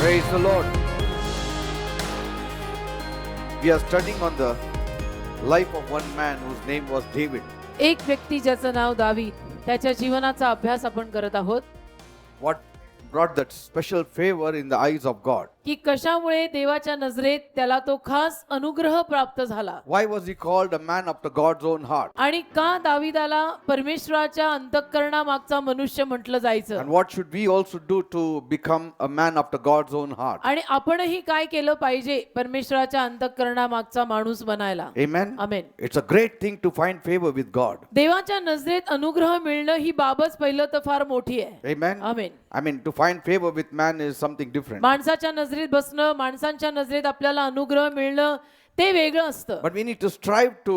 Praise the Lord. We are studying on the life of one man whose name was David. एक व्यक्ती ज्याचं नाव दावीद, त्याच्या जीवनाचा अभ्यास आपण करत आहोत. What brought that special favor in the eyes of God? की कशामुळे देवाच्या नजरेत त्याला तो खास अनुग्रह प्राप्त झाला. Why was he called a man after God's own heart? आणि का दावीदाला परमेश्वराच्या अंतःकरणामागचा मनुष्य म्हटलं जायचं. And what should we also do to become a man after God's own heart? आणि आपणही काय केलं पाहिजे परमेश्वराच्या अंतःकरणामागचा माणूस बनायला. Amen. Amen. It's a great thing to find favor with God. देवाच्या नजरेत अनुग्रह मिळणं ही बाबच पहिलं तर फार मोठी आहे. Amen. Amen. I mean, to find favor with man is something different. माणसाच्या नजरेत बसणं, माणसांच्या नजरेत आपल्याला अनुग्रह मिळणं ते वेगळं असतं. But we need to strive to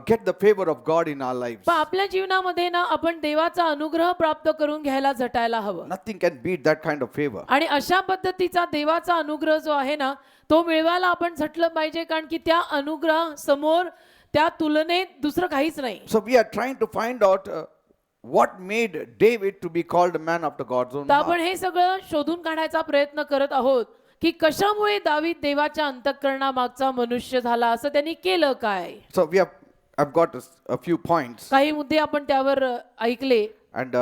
get the favor of God in our lives. पण आपल्या जीवनामध्ये ना आपण देवाचा अनुग्रह प्राप्त करून घ्यायला झटायला हवं. Nothing can beat that kind of favor. आणि अशा पद्धतीचा देवाचा अनुग्रह जो आहे ना तो मिळवायला आपण झटलं पाहिजे, कारण की त्या अनुग्रह समोर त्या तुलनेत दुसरं काहीच नाही. So we are trying to find out what made David to be called a man after God's own तर आपण heart. हे सगळं शोधून काढायचा प्रयत्न करत आहोत की कशामुळे दावीद देवाच्या अंतःकरणामागचा मनुष्य झाला, असं त्यांनी केलं काय. So I've got a few points काही मुद्दे आपण त्यावर ऐकले and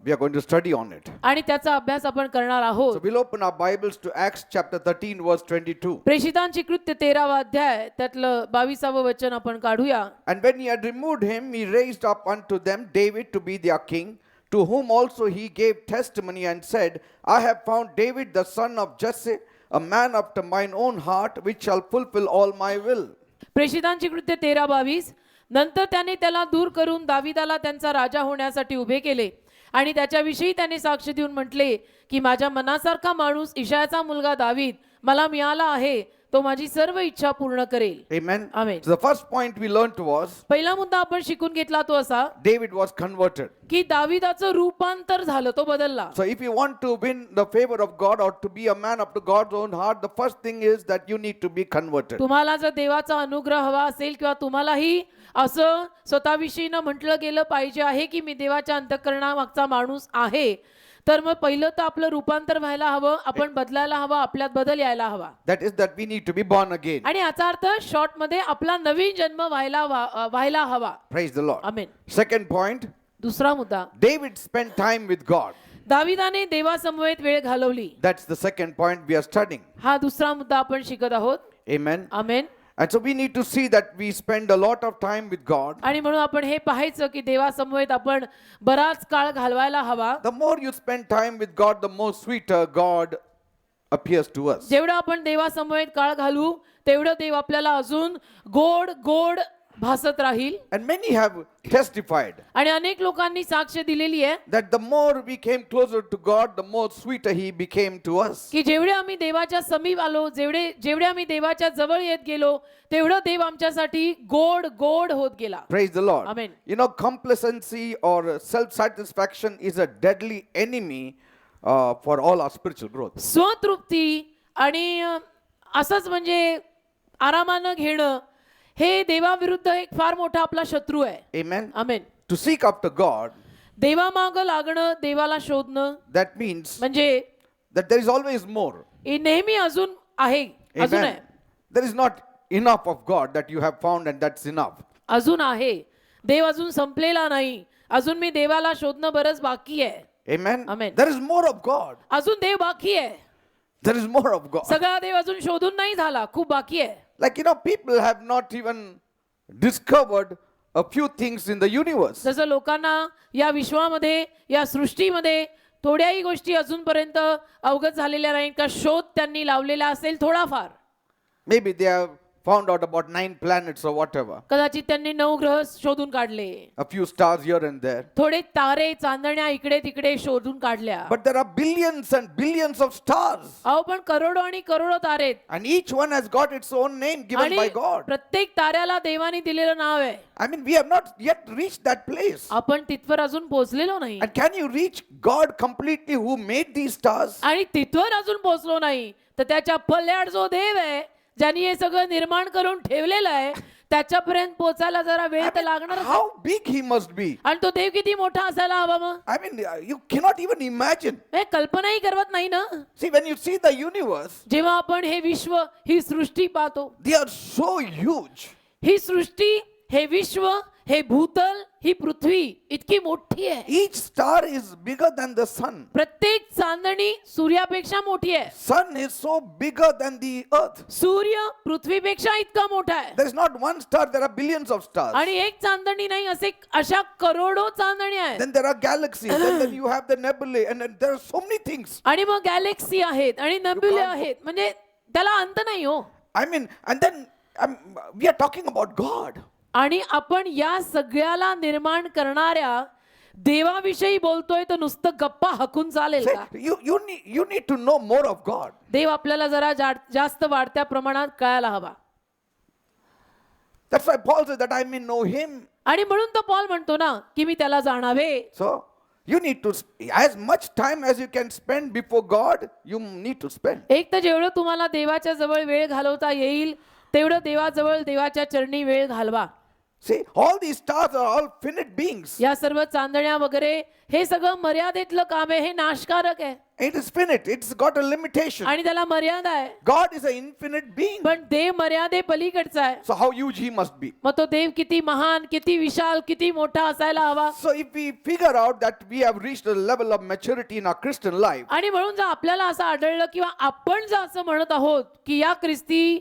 we are going to study on it. आणि त्याचा अभ्यास आपण करणार So आहोत. we'll open our Bibles to Acts chapter 13 verse 22. प्रेषितांची कृत्य 13वा अध्याय त्यातलं 22वे वचन आपण काढूया. And when he had removed him, he raised up unto them David to be their king, to whom also he gave testimony and said, I have found David the son of Jesse, a man after mine own heart, which shall fulfill all my will. प्रेषितांची कृत्य 13:22. नंतर त्याने त्याला दूर करून दावीदाला त्यांचा राजा होण्यासाठी उभे केले आणि त्याच्याविषयी त्याने साक्ष देऊन म्हटले की माझ्या मनासारखा माणूस इशायाचा मुलगा दावीद मला मिळाला आहे, तो माझी सर्व इच्छा पूर्ण करेल. Amen. Amen. So the first point we learned was पहिला मुद्दा आपण शिकून घेतला तो असा David was converted. की दावीदाचं रूपांतर झालं, तो बदलला. So if you want to win the favor of God or to be a man after God's own heart, the first thing is that you need to be converted. तुम्हाला जर देवाचा अनुग्रह हवा असेल किंवा तुम्हालाही असं स्वतःविषयीनं म्हटलं गेलं पाहिजे आहे की मी देवाच्या अंतःकरणामागचा माणूस आहे, तर मग पहिलं तर आपलं रूपांतर व्हायला हवं, आपण बदलायला हवं, आपल्यात बदल यायला हवा. That is that we need to be born again. आणि याचा अर्थ शॉर्ट मध्ये आपला नवीन जन्म व्हायला हवा. Praise the Lord. Amen. Second point, दुसरा मुद्दा, David spent time with God. दावीदाने देवासमवेत वेळ घालवली. That's the second point we are studying. हा दुसरा मुद्दा आपण शिकत आहोत. Amen. Amen. And so we need to see that we spend a lot of time with God. आणि म्हणून आपण हे पाहायचं की देवासमवेत आपण बराच काळ घालवायला हवा. The more you spend time with God, the more sweeter God appears to us. जेवढं आपण देवासमवेत काळ घालू तेवढं देव आपल्याला अजून गोड गोड भासत राहील. And many have testified आणि अनेक लोकांनी साक्ष दिलेली आहे that the more we came closer to God, the more sweeter He became to us. की जेवढे आम्ही देवाच्या समीप आलो, जेवढे आम्ही देवाच्या जवळ येत गेलो, तेवढं देव आमच्यासाठी गोड गोड होत गेला. Praise the Lord. Amen. You know, complacency or self-satisfaction is a deadly enemy for all our spiritual growth. स्वतृप्ती आणि असंच म्हणजे आरामानं घेणं हे देवाविरुद्ध एक फार मोठा आपला शत्रू आहे. Amen. Amen. To seek after God, देवामागं लागणं, देवाला शोधणं that means म्हणजे that there is always more. नेहमी अजून आहे, अजून Amen. आहे, There is not enough of God that you have found and that's enough. अजून आहे. देव अजून संपलेला नाही, अजून मी देवाला शोधणं बरंच बाकी आहे. Amen. Amen. There is more of God. अजून देव बाकी आहे. There is more of God. सगळा देव अजून शोधून नाही झाला, खूप बाकी आहे. Like, you know, people have not even discovered a few things in the universe. जसं लोकांना या विश्वामध्ये, या सृष्टीमध्ये थोड्याही गोष्टी अजूनपर्यंत अवगत झालेल्या नाहीत का शोध त्यांनी लावलेला असेल थोडाफार. Maybe they have found out about 9 planets or whatever. कदाचित त्यांनी 9 ग्रह शोधून काढले, A few stars here and there. थोडे तारे चांदण्या इकडे तिकडे शोधून काढल्या. But there are billions and billions of stars. अहो पण करोडो आणि करोडो तारे आहेत. And each one has got its own name given आणि by God. प्रत्येक ताऱ्याला देवाने दिलेलं नाव आहे. I mean, we have not yet reached that place. आपण तिथवर अजून पोहोचलेलो नाही. And can you reach God completely who made these stars? आणि तिथवर अजून पोहोचलो नाही तर त्याच्या पल्याड जो देव आहे ज्यांनी हे सगळं निर्माण करून ठेवलेलं आहे त्याच्यापर्यंत पोहोचायला जरा वेळ तर लागणार. how big he must be. आणि तो देव किती मोठा असायला हवा मग. I mean, you cannot even imagine. हे कल्पनाही करवत नाही ना. See, when you see the universe, जेव्हा आपण हे विश्व, ही सृष्टी पाहतो, they are so huge. ही सृष्टी, हे विश्व, हे भूतल, ही पृथ्वी इतकी मोठी आहे. Each star is bigger than the sun. प्रत्येक चांदणी सूर्यापेक्षा मोठी आहे. Sun is so bigger than the earth. सूर्य पृथ्वीपेक्षा इतका मोठा आहे. There is not one star, there are billions of stars. आणि एक चांदणी नाही, अशा करोडो चांदणी आहेत. Then there are galaxies, and then you have the nebulae, and then there are so many things. आणि मग गॅलेक्सी आहेत आणि नेब्युले आहेत, म्हणजे त्याला अंत नाही हो. I mean, and then we are talking about God. आणि आपण या सगळ्याला निर्माण करणाऱ्या देवाविषयी बोलतोय तर नुसतं गप्पा हाकून चालेल Say, का? you need to know more of God. देव आपल्याला जरा जास्त वाढत्या प्रमाणात कळायला हवा. That's why Paul says that I may know him. आणि म्हणून तो पॉल म्हणतो ना की मी त्याला जाणावे. So you need to, as much time as you can spend before God, you need to spend. एक तर जेवढं तुम्हाला देवाच्या जवळ वेळ घालवता येईल तेवढं देवाजवळ, देवाच्या चरणी वेळ घालवा. See, all these stars are all finite beings. या सर्व चांदण्या वगैरे हे सगळं मर्यादेतलं काम आहे, हे नाशकारक आहे. It is finite. It's got a limitation. आणि त्याला मर्यादा आहे. God is an infinite being. पण देव मर्यादे पलीकडचा आहे. So how huge he must be. मग तो देव किती महान, किती विशाल, किती मोठा असायला हवा. So if we figure out that we have reached a level of maturity in our Christian life, आणि म्हणून जर आपल्याला असं आढळलं किंवा आपण जर असं म्हणत आहोत की या ख्रिस्ती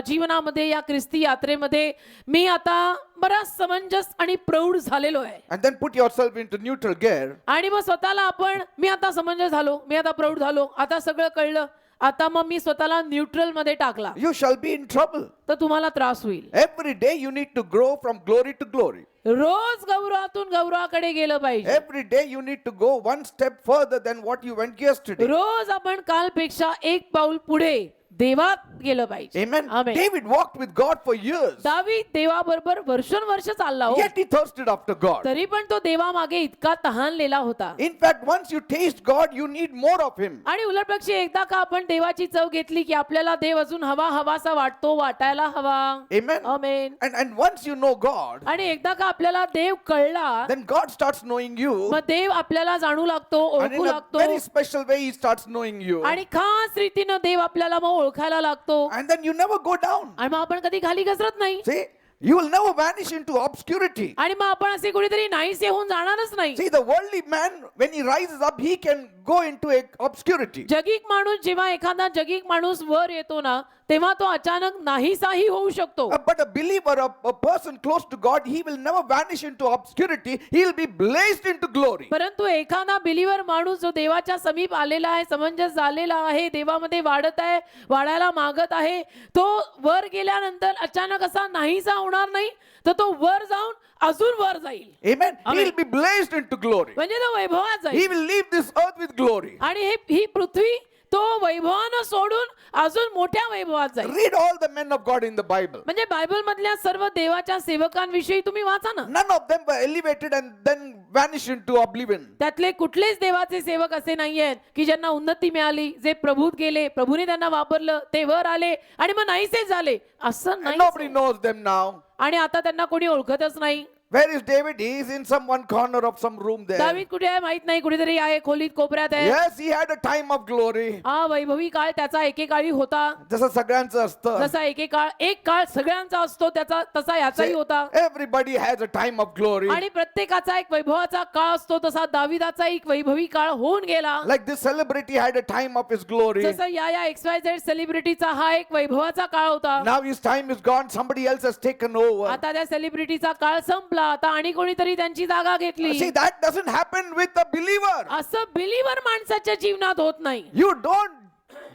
जीवनामध्ये, या ख्रिस्ती यात्रेमध्ये मी आता बराच समंजस आणि प्रौढ झालेलो आहे, and then put yourself into neutral gear, आणि मग स्वतःला आपण मी आता समंजस झालो, मी आता प्रौढ झालो, आता सगळं कळलं, आता मग मी स्वतःला न्यूट्रल मध्ये टाकला, you shall be in trouble. तर तुम्हाला त्रास होईल. Every day you need to grow from glory to glory. रोज गौरवातून गौरवाकडे गेलं पाहिजे. Every day you need to go one step further than what you went yesterday. रोज आपण कालपेक्षा एक पाऊल पुढे देवात गेलं पाहिजे. Amen. Amen. David walked with God for years. दावीद देवाबरोबर वर्षोनवर्ष चालला हो, Yet he thirsted after God. तरी पण तो देवामागे इतका तहानलेला होता. In fact, once you taste God, you need more of him. आणि उलटपक्षी एकदा का आपण देवाची चव घेतली की आपल्याला देव अजून हवासा वाटतो, वाटायला हवा. Amen. Amen. And once you know God, आणि एकदा का आपल्याला देव कळला, then God starts knowing you. मग देव आपल्याला जाणू लागतो, And in ओळखू a लागतो, very special way, he starts knowing you. आणि खास रीतीनं देव आपल्याला मग ओळखायला लागतो. And then you never go down. आणि मग आपण कधी खाली घसरत नाही. See, you will never vanish into obscurity. आणि मग आपण असे कुठेतरी नाहीसे होऊन जाणारच नाही. See, the worldly man, when he rises up, he can go into obscurity. जगिक माणूस, जेव्हा एखादा जगिक माणूस वर येतो ना, तेव्हा तो अचानक नाहीसाही होऊ शकतो. But a believer, a person close to God, he will never vanish into obscurity. He will be blazed into glory. परंतु एखादा बिलीवर माणूस जो देवाच्या समीप आलेला आहे, समंजस झालेला आहे, देवामध्ये वाढत आहे, वाढायला मागत आहे, तो वर गेल्यानंतर अचानक असा नाहीसा होणार नाही, तर तो वर जाऊन अजून वर जाईल. Amen. He will be blazed into glory. म्हणजे तो वैभवात जाईल. He will leave this earth with glory. आणि ही पृथ्वी तो वैभवानं सोडून अजून मोठ्या वैभवात जाईल. Read all the men of God in the Bible. म्हणजे बायबल मधल्या सर्व देवाच्या सेवकांविषयी तुम्ही वाचा ना. None of them were elevated and then vanished into oblivion. त्यातले कुठलेच देवाचे सेवक असे नाहीयेत की ज्यांना उन्नती मिळाली, जे प्रभूत गेले, प्रभूने त्यांना वापरलं, ते वर आले आणि मग नाहीसे झाले, असं And नाही. nobody knows them now. आणि आता त्यांना कोणी ओळखतच नाही. Where is David? He is in some one corner of some room there. दावीद कुठे आहे माहित नाही, कुठेतरी आहे, खोलीत कोपऱ्यात आहे. Yes, he had a time of glory. Vaibhavi काळ त्याचा एकेकाळी होता. जसं सगळ्यांचं असतं. जसा एक काळ सगळ्यांचा असतो, त्याचा तसा याचाही होता. Everybody has a time of glory. आणि प्रत्येकाचा एक वैभवाचा काळ असतो, तसा दाविदाचा एक वैभवी काळ होऊन गेला. Like this celebrity had a time of his glory. जसं या XYZ सेलिब्रिटीचा हा एक वैभवाचा काळ होता. Now his time is gone. Somebody else has taken over. आता त्या सेलिब्रिटीचा काळ संपला, आता आणि कोणीतरी त्यांची जागा घेतली. See, that doesn't happen with a believer. असं बिलीवर माणसाच्या जीवनात होत नाही. You don't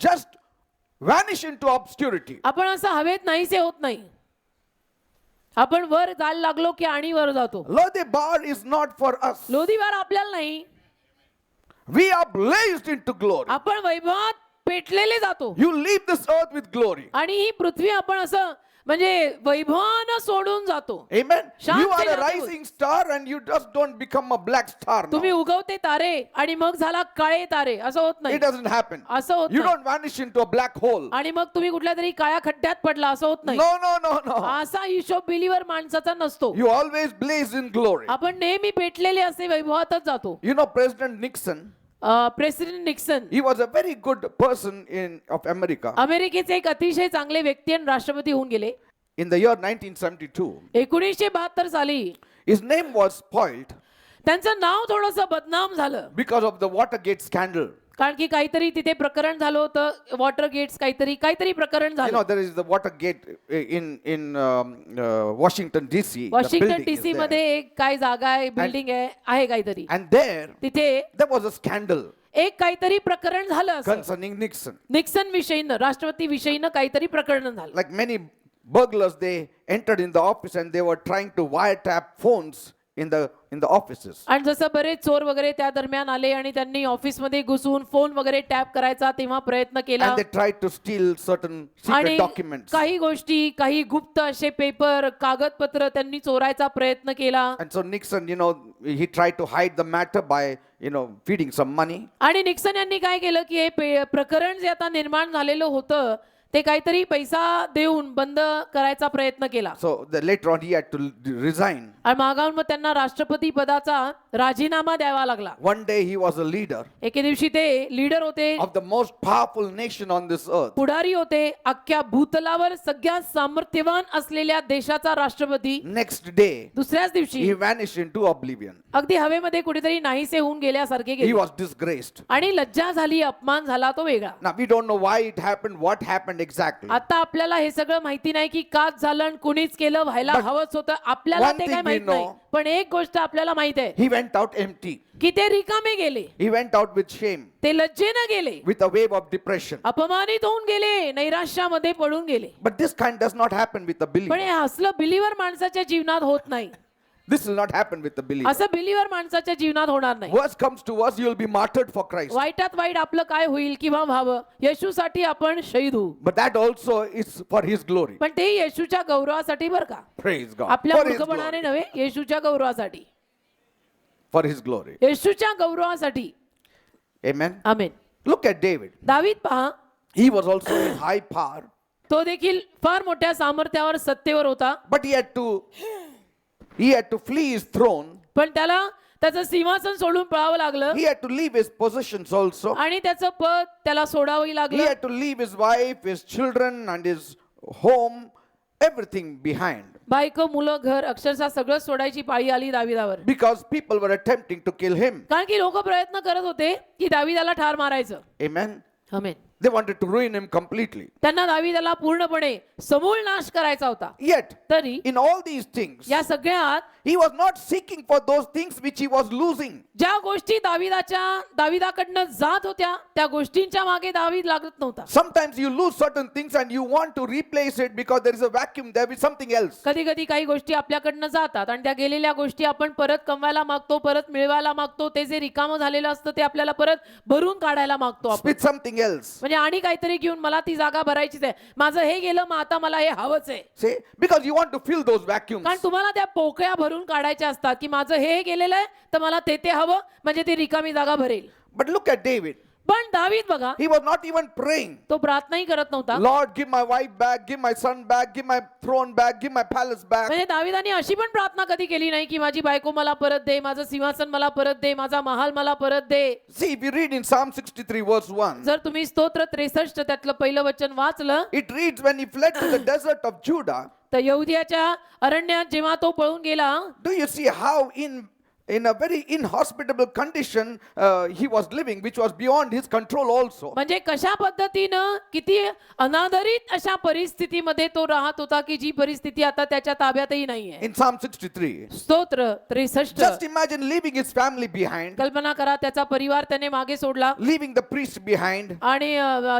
just vanish into obscurity. आपण असं हवेत नाहीसे होत नाही. आपण वर जायला लागलो की आणि वर जातो. Lodebar is not for us. लोधीवार आपल्याला नाही. We are blazed into glory. आपण वैभवात पेटलेले जातो. You leave this earth with glory. आणि ही पृथ्वी आपण असं म्हणजे वैभवानं सोडून जातो. Amen. शांत You are a जागेवर. rising star and you just don't become a black star तुम्ही now. उगवते तारे आणि मग झाला काळे तारे, असं होत नाही. It doesn't happen. असं होत You नाही. don't vanish into a black hole. आणि मग तुम्ही कुठल्या तरी काळ्या खड्ड्यात पडला, असं होत नाही. No, no, no, no. असा हिशोब बिलीवर माणसाचा नसतो. You always blaze in glory. आपण नेहमी पेटलेले असे वैभवातच जातो. You know President Nixon, president Nixon he was a very good person of America. अमेरिकेचे एक अतिशय चांगले व्यक्ती आणि राष्ट्रपती होऊन गेले. In the year 1972, 1972 साली his name was spoiled त्यांचं नाव थोडंसं बदनाम झालं, because of the Watergate scandal. कारण की काहीतरी तिथे प्रकरण झालं होतं, वॉटर गेट्स काहीतरी प्रकरण You झालं. know, there is the Watergate in Washington DC. The Washington building is DC there. मध्ये एक काय जागा आहे, बिल्डिंग आहे काहीतरी. And there तिथे was a scandal एक काहीतरी प्रकरण झालं असं. concerning Nixon. निक्सन विषयीनं, राष्ट्रपती विषयीनं काहीतरी प्रकरण झालं. Like many burglars, they entered in the office and they were trying to wiretap phones in the offices. आणि जसं बरेच चोर वगैरे त्या दरम्यान आले आणि त्यांनी ऑफिसमध्ये घुसून फोन वगैरे टॅप करायचा तेव्हा प्रयत्न केला. And they tried to steal certain secret आणि documents. काही गोष्टी, काही गुप्त असे पेपर, कागदपत्र त्यांनी चोरायचा प्रयत्न केला. And so Nixon, he tried to hide the matter by, feeding some money. आणि निक्सन यांनी काय केलं की हे प्रकरण जे आता निर्माण झालेलं होतं ते काहीतरी पैसा देऊन बंद करायचा प्रयत्न केला. So later on he had to resign. आणि मागाहून मग त्यांना राष्ट्रपती पदाचा राजीनामा द्यावा लागला. One day he was a leader एके दिवशी ते लीडर होते, of the most powerful nation on this earth. पुढारी होते, अख्ख्या भूतलावर सगळ्यात सामर्थ्यवान असलेल्या देशाचा राष्ट्रपती. Next day दुसऱ्याच दिवशी he vanished into oblivion. अगदी हवेमध्ये कुठेतरी नाहीसे होऊन गेल्यासारखे He गेले was disgraced. आणि लज्जा झाली, अपमान झाला तो वेगळा. Now we don't know why it happened, what happened exactly. आता आपल्याला हे सगळं माहिती नाही की काच झालं आणि कुणीच केलं, व्हायला But हवंच होतं, आपल्याला one ते thing काय we माहित नाही. know, पण एक गोष्ट आपल्याला माहित आहे He went out empty. की ते रिकामे गेले, He went out with shame, ते लज्जेनं गेले, with a wave of depression. अपमानित होऊन गेले, नैराश्यामध्ये पडून गेले. But this kind does not happen with the पण believer. हे असलं बिलीवर माणसाच्या जीवनात होत नाही. This will not happen with the believer. असं बिलीवर माणसाच्या जीवनात होणार नाही. Worst comes to worst, you will be martyred for Christ. वाईटात वाईट आपलं काय होईल किंवा व्हावं, येशूसाठी आपण शहीद होऊ, But that also is for His glory. पण ते येशूच्या गौरवासाठी बरं का, Praise God. आपल्या For His मूर्खपणाने glory. नव्हे, येशूच्या गौरवासाठी, For His glory. येशूच्या गौरवासाठी. Amen. Amen. Look at David. दावीद पहा, He was also in high power, तो देखील फार मोठ्या सामर्थ्यावर, सत्तेवर होता, but he had to flee his throne. पण त्याला त्याचं सिंहासन सोडून पळावं लागलं He had to leave his possessions also. आणि त्याचं पद त्याला सोडावं He लागलं. had to leave his wife, his children, and his home, everything behind. बायको, मुलं, घर, अक्षरशः सगळं सोडायची पाळी आली दाविदावर. Because people were attempting to kill him. कारण की लोक प्रयत्न करत होते की दाविदाला ठार मारायचं. Amen. Amen. They wanted to ruin him completely. त्यांना दाविदाला पूर्णपणे समूळ नाश करायचा होता. Yet, तरी in all these things, या सगळ्यात he was not seeking for those things which he was losing. ज्या गोष्टी दाविदाकडनं जात होत्या त्या गोष्टींच्या मागे दावीद लागत नव्हता. Sometimes you lose certain things and you want to replace it because there is a vacuum there with something else. कधी कधी काही गोष्टी आपल्याकडनं जातात आणि त्या गेलेल्या गोष्टी आपण परत कमवायला मागतो, परत मिळवायला मागतो. ते जे रिकामं झालेलं असतं ते आपल्याला परत भरून काढायला मागतो आपण, With something else. म्हणजे आणि काहीतरी घेऊन मला ती जागा भरायचीच आहे, माझं हे गेलं मग आता मला हे हवंच आहे. See, because you want to fill those vacuums. कारण तुम्हाला त्या पोकळ्या भरून काढायच्या असतात की माझं हे गेलेलं आहे तर मला ते हवं, म्हणजे ती रिकामी जागा भरेल. But look at David. पण दावीद बघा, He was not even praying. तो प्रार्थनाही करत नव्हता. Lord, give my wife back, give my son back, give my throne back, give my palace back. म्हणजे दाविदाने अशी पण प्रार्थना कधी केली नाही की माझी बायको मला परत दे, माझं सिंहासन मला परत दे, माझा महाल मला परत दे. See, if you read in Psalm 63 verse 1, जर तुम्ही स्तोत्र 63 त्यातलं पहिलं वचन वाचलं it reads, when he fled to the desert of Judah, तर यहुदियाच्या अरण्यात जेव्हा तो पळून गेला, do you see how in a very inhospitable condition he was living, which was beyond his control also. म्हणजे कशा पद्धतीनं किती अनादरित अशा परिस्थितीमध्ये तो राहत होता की जी परिस्थिती आता त्याच्या ताब्यातही नाहीये. In Psalm 63, स्तोत्र 63. just imagine leaving his family behind, कल्पना करा, त्याचा परिवार त्याने मागे सोडला leaving the priest behind, आणि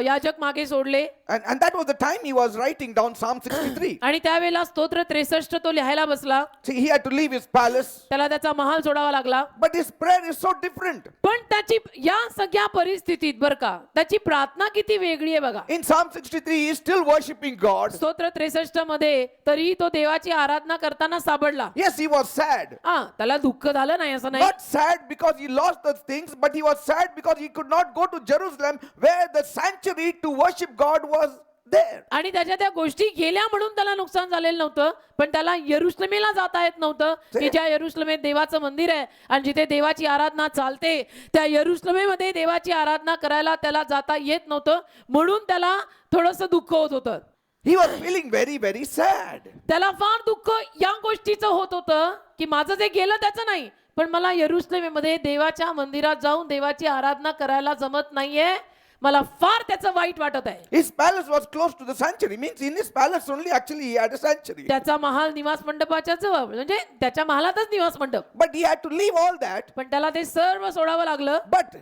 याजक मागे सोडले, and that was the time he was writing down Psalm 63. आणि त्यावेळेला स्तोत्र 63 तो लिहायला बसला. See, he had to leave his palace, त्याला त्याचा महाल सोडावा लागला. But his prayer is so different. पण त्याची या सगळ्या परिस्थितीत बर का त्याची प्रार्थना किती वेगळी आहे बघा. In Psalm 63, he is still worshiping God. स्तोत्र 63 मध्ये तरी तो देवाची आराधना करताना सापडला. Yes, he was sad. त्याला दुःख झालं नाही असं नाही. Not sad because he lost those things, but he was sad because he could not go to Jerusalem where the sanctuary to worship God was there. आणि त्याच्या त्या गोष्टी गेल्या म्हणून त्याला नुकसान झालेलं नव्हतं, पण त्याला यरुशलेमेला जाता येत नव्हतं की ज्या यरुशलेमेत देवाचं मंदिर आहे आणि जिथे देवाची आराधना चालते त्या यरुशलेमेमध्ये देवाची आराधना करायला त्याला जाता येत नव्हतं, म्हणून त्याला थोडंसं दुःख होत होतं. He was feeling very, very sad. त्याला फार दुःख या गोष्टीचं होत होतं की माझं जे गेलं त्याचं नाही, पण मला यरुशलेमेमध्ये देवाच्या मंदिरात जाऊन देवाची आराधना करायला जमत नाहीये, मला फार त्याचं वाईट वाटत आहे. His palace was close to the sanctuary. Means in his palace only actually he had a sanctuary. त्याचा महाल निवास मंडपाच्या जवळ, म्हणजे त्याच्या महालातच निवास मंडप. But he had to leave all that. पण त्याला ते सर्व सोडावं लागलं. But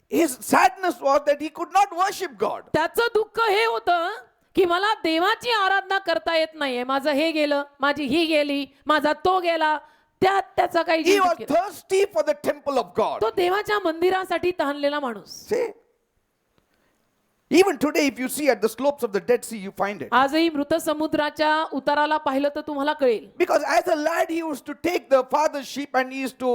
his sadness was that he could not worship God. त्याचं दुःख हे होतं की मला देवाची आराधना करता येत नाहीये, माझं हे गेलं, माझी ही गेली, माझा तो गेला, त्याचा काही He was thirsty for the temple of God. तो देवाच्या मंदिरासाठी तहानलेला माणूस. See? Even today, if you see at the slopes of the Dead Sea, you find it. आजही मृत समुद्राच्या उताराला पाहिलं तर तुम्हाला कळेल. Because as a lad, he used to take the father's sheep and he used to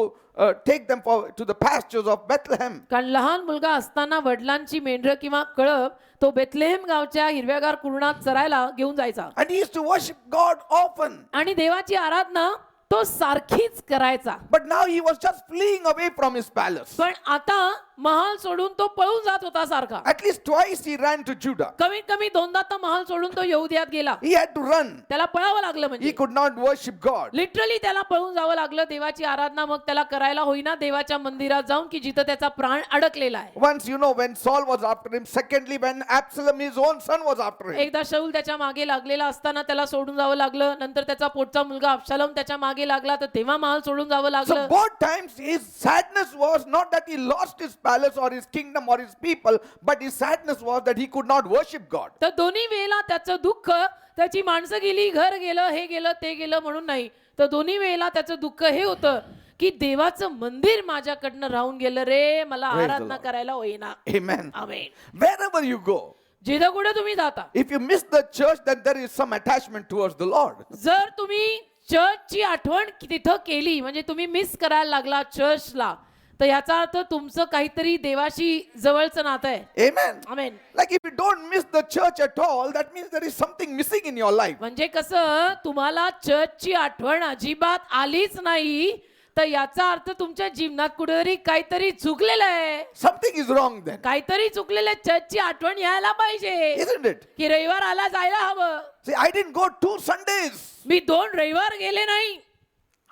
take them to the pastures of Bethlehem. कारण लहान मुलगा असताना वडिलांची मेंढरं किंवा कळप तो बेथलेहेम गावच्या हिरव्यागार कुरणात चरायला घेऊन जायचा. And he used to worship God often. आणि देवाची आराधना तो सारखीच करायचा. But now he was just fleeing away from his palace. पण आता महाल सोडून तो पळून जात होता सारखा. At least twice he ran to Judah. कमीत कमी दोनदा तर महाल सोडून तो यहुदियात गेला. He had to run. त्याला पळावं लागलं, He म्हणजे could not worship God. Literally त्याला पळून जावं लागलं. देवाची आराधना मग त्याला करायला होईना देवाच्या मंदिरात जाऊन की जिथं त्याचा प्राण अडकलेला आहे. Once, you know, when Saul was after him. Secondly, when Absalom, his own son, was after him. एकदा शाऊल त्याच्या मागे लागलेला असताना त्याला सोडून जावं लागलं. नंतर त्याचा पोटचा मुलगा अबशालोम त्याच्या मागे लागला तर तेव्हा महाल सोडून जावं So लागलं. both times his sadness was not that he lost his palace or his kingdom or his people, but his sadness was that he could not worship God. तर दोन्ही वेळेला त्याचं दुःख त्याची माणसं गेली, घर गेलं, हे गेलं, ते गेलं म्हणून नाही, तर दोन्ही वेळेला त्याचं दुःख हे होतं की देवाचं मंदिर माझ्याकडनं राहून गेलं रे, मला Praise the आराधना Lord. करायला होईना. Amen. Amen. Wherever you go, जिथं कुठे तुम्ही जाता, if you miss the church, then there is some attachment towards the Lord. जर तुम्ही चर्चची आठवण तिथं केली, म्हणजे तुम्ही मिस करायला लागला चर्चला, तर याचा अर्थ तुमचं काहीतरी देवाशी जवळचं नातं आहे. Amen. Amen. Like if you don't miss the church at all, that means there is something missing in your life. म्हणजे कसं तुम्हाला चर्चची आठवण अजिबात आलीच नाही, तर याचा अर्थ तुमच्या जीवनात कुठेतरी काहीतरी चुकलेलं आहे. Something is wrong then. काहीतरी चुकलेलं आहे. चर्चची आठवण यायला पाहिजे Isn't it? की रविवार आला जायला हवं. See, I didn't go 2 Sundays. मी 2 रविवार गेले नाही.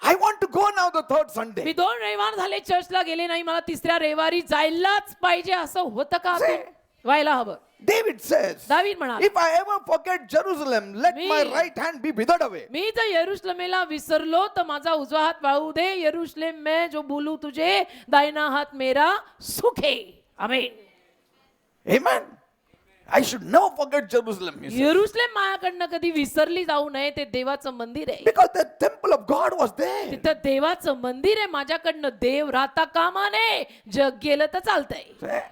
I want to go now the 3rd Sunday. मी 2 रविवार झाले चर्चला गेले नाही, मला 3ऱ्या रविवारी जायलाच पाहिजे असं होतं का? See? व्हायला हवं. David says, दावीद म्हणाला, if I ever forget Jerusalem, let my right hand be withered away. मी जर यरुशलेमेला विसरलो तर माझा उजवा हात वाळू दे. यरुशलेम में जो बोलू तुझे, दाहिना हात मेरा सुखे. आमेन. Amen. I should never forget Jerusalem. He said. यरुशलेम माझ्याकडनं कधी विसरली जाऊ नये. ते देवाचं मंदिर आहे. Because the temple of God was there. तिथं देवाचं मंदिर आहे. माझ्याकडनं देव राहता कामा नये. जग गेलं तर चालतंय.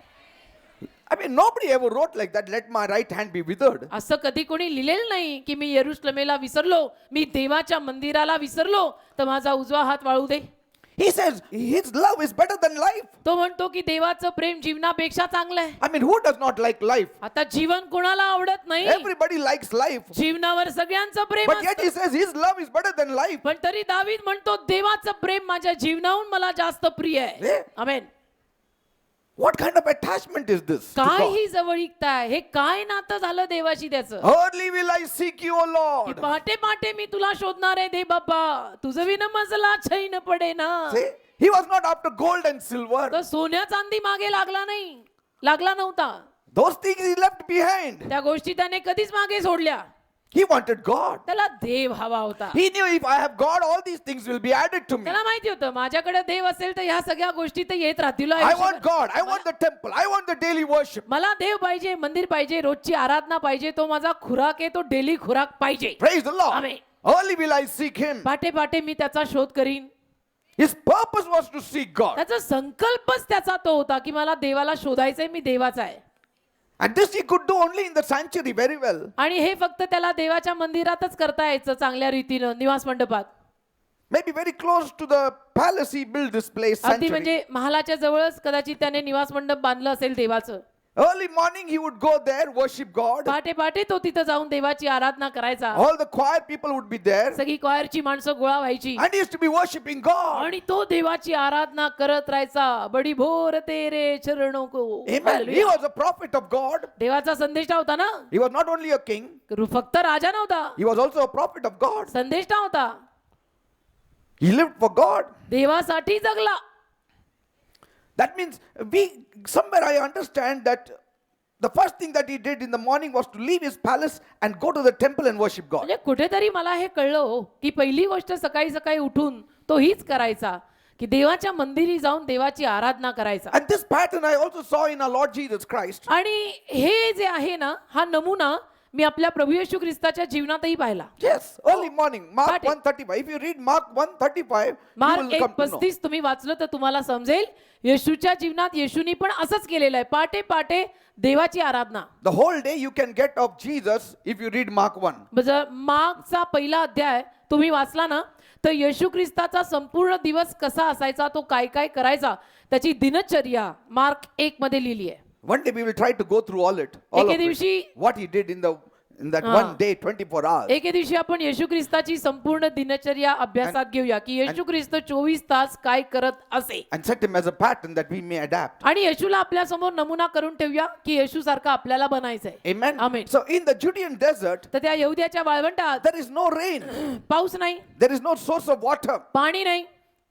I mean, nobody ever wrote like that, let my right hand be withered. असं कधी कोणी लिहिलेलं नाही की मी यरुशलेमेला विसरलो, मी देवाच्या मंदिराला विसरलो तर माझा उजवा हात वाळू दे. He says his love is better than life. तो म्हणतो की देवाचं प्रेम जीवनापेक्षा चांगलं आहे. I mean, who does not like life? आता जीवन कोणाला आवडत नाही? Everybody likes life. जीवनावर सगळ्यांचं प्रेम But yet he असतं. says his love is better than life. पण तरी दावीद म्हणतो देवाचं प्रेम माझ्या जीवनाहून मला जास्त प्रिय आहे. आमेन. What kind of attachment is this to काय God? ही जवळीकता आहे? हे काय नातं झालं देवाशी त्याचं? Early will I seek you, O की Lord. पहाटे पहाटे मी तुला शोधणार आहे दे बाबा, तुझं विना मजला छैन पडे ना. See, he was not after gold and silver. तो सोन्या चांदी मागे लागला नाही, लागला नव्हता. Those things he left behind. त्या गोष्टी त्याने कधीच मागे सोडल्या. He wanted God. त्याला देव हवा होता. He knew if I have God, all these things will be added to me. त्याला माहिती होतं माझ्याकडे देव असेल तर ह्या सगळ्या गोष्टी तर येत राहतील. I want God. I want the temple. I want the daily worship. मला देव पाहिजे, मंदिर पाहिजे, रोजची आराधना पाहिजे, तो माझा खुराक आहे, तो डेली खुराक पाहिजे. Praise the Lord. Amen. Early will I seek him. पाटे पाटे मी त्याचा शोध करीन. His purpose was to seek God. त्याचा संकल्पच त्याचा तो होता की मला देवाला शोधायचंय, मी देवाचा आहे. And this he could do only in the sanctuary very well. आणि हे फक्त त्याला देवाच्या मंदिरातच करता यायचं चांगल्या रीतीनं, निवास मंडपात. Maybe very close to the palace he built this place, अगदी sanctuary. म्हणजे महालाच्या जवळच कदाचित त्याने निवास मंडप बांधलं असेल देवाचं. Early morning he would go there, worship God. पहाटे पहाटे तो तिथं जाऊन देवाची आराधना करायचा. All the choir people would be there. सगळी क्वायरची माणसं गोळा व्हायची And he used to be worshiping God. आणि तो देवाची आराधना करत राहायचा. बडी भोर तेरे चरणों को. Amen. He Hallelujah. was a prophet of God. देवाचा संदेष्टा होता ना. He was not only a king, फक्त राजा नव्हता, he was also a prophet of God. संदेष्टा होता. He lived for God. देवासाठी जगला. That means somewhere I understand that the first thing that he did in the morning was to leave his palace and go to the temple and worship God. म्हणजे कुठेतरी मला हे कळलं हो, की पहिली गोष्ट सकाळी सकाळी उठून तो हीच करायचा की देवाच्या मंदिरी जाऊन देवाची आराधना करायचा. And this pattern I also saw in our Lord Jesus Christ. आणि हे जे आहे ना, हा नमुना मी आपल्या प्रभू येशू ख्रिस्ताच्या जीवनातही पाहिला. Yes, early morning. Mark Pate. 1:35. If you read Mark 1:35, you mark will come to know. 1:35 तुम्ही वाचलं तर तुम्हाला समजेल येशूच्या जीवनात येशूनी पण असंच केलेलं आहे. पाटे पाटे देवाची आराधना. The whole day you can get of Jesus if you read Mark 1. जर मार्कचा पहिला अध्याय तुम्ही वाचला ना, तर येशू ख्रिस्ताचा संपूर्ण दिवस कसा असायचा, तो काय काय करायचा, त्याची दिनचर्या मार्क 1 मध्ये लिहिली आहे. One day we will try to go through all it. All एके of it. दिवशी What he did in that हाँ. one day, 24 hours. एके दिवशी आपण येशू ख्रिस्ताची संपूर्ण दिनचर्या अभ्यासात घेऊया की येशू ख्रिस्त 24 तास काय करत असे. And set him as a pattern that we may adapt. आणि येशूला आपल्या समोर नमुना करून ठेवूया की येशू सारखा आपल्याला बनायचंय. Amen. Amen. So in the Judean desert, तर त्या यहुद्याच्या वाळवंटात there is no rain. पाऊस नाही, There is no source of water. पाणी नाही,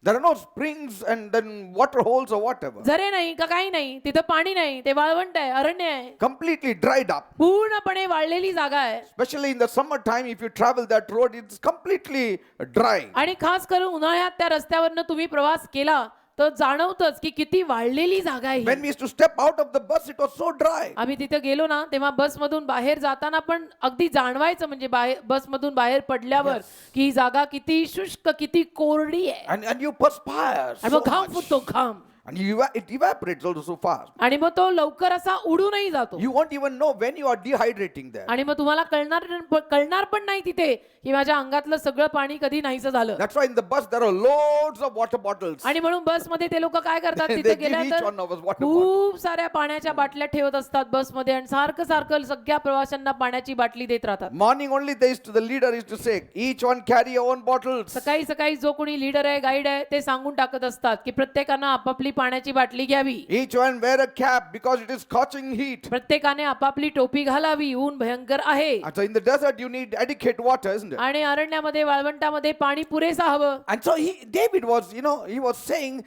There are no springs and then water holes or whatever. झरे नाही का काही नाही, तिथं पाणी नाही, ते वाळवंट आहे, अरण्य आहे, Completely dried up. पूर्णपणे वाळलेली जागा आहे. Especially in the summertime, if you travel that road, it's completely dry. आणि खास करून उन्हाळ्यात त्या रस्त्यावरनं तुम्ही प्रवास केला तर जाणवतच की किती वाळलेली जागा आहे. When we used to step out of the bus, it was so dry. आम्ही तिथे गेलो ना, तेव्हा बसमधून बाहेर जाताना पण अगदी जाणवायचं, म्हणजे बाहेर बसमधून बाहेर पडल्यावर की ही जागा किती शुष्क, किती कोरडी आहे. And you perspire आणि so मग घाम much. फुटतो, घाम. And it evaporates also so fast. आणि मग तो लवकर असा उडूनही जातो. You won't even know when you are dehydrating there. आणि मग तुम्हाला कळणार पण नाही तिथे की माझ्या अंगातलं सगळं पाणी कधी नाहीसं झालं. That's why in the bus there are loads of water bottles. आणि म्हणून बसमध्ये ते लोक काय करतात, They तिथे give each गेल्यानंतर one of us water खूप साऱ्या पाण्याच्या बाटल्या ठेवत असतात बसमध्ये आणि सारखं सारखं सगळ्या प्रवाशांना पाण्याची बाटली देत राहतात. Morning only the leader is to say, each one carry your own bottles. सकाळी सकाळी जो कोणी लीडर आहे, गाईड आहे, ते सांगून टाकत असतात की प्रत्येकानं आपापली पाण्याची बाटली घ्यावी. Each one wear a cap because it is scorching heat. प्रत्येकाने आपापली टोपी घालावी, ऊन भयंकर आहे. And so in the desert you need adequate water, isn't it? आणि अरण्यामध्ये वाळवंटामध्ये पाणी पुरेसा हवं. And so David was, he was saying,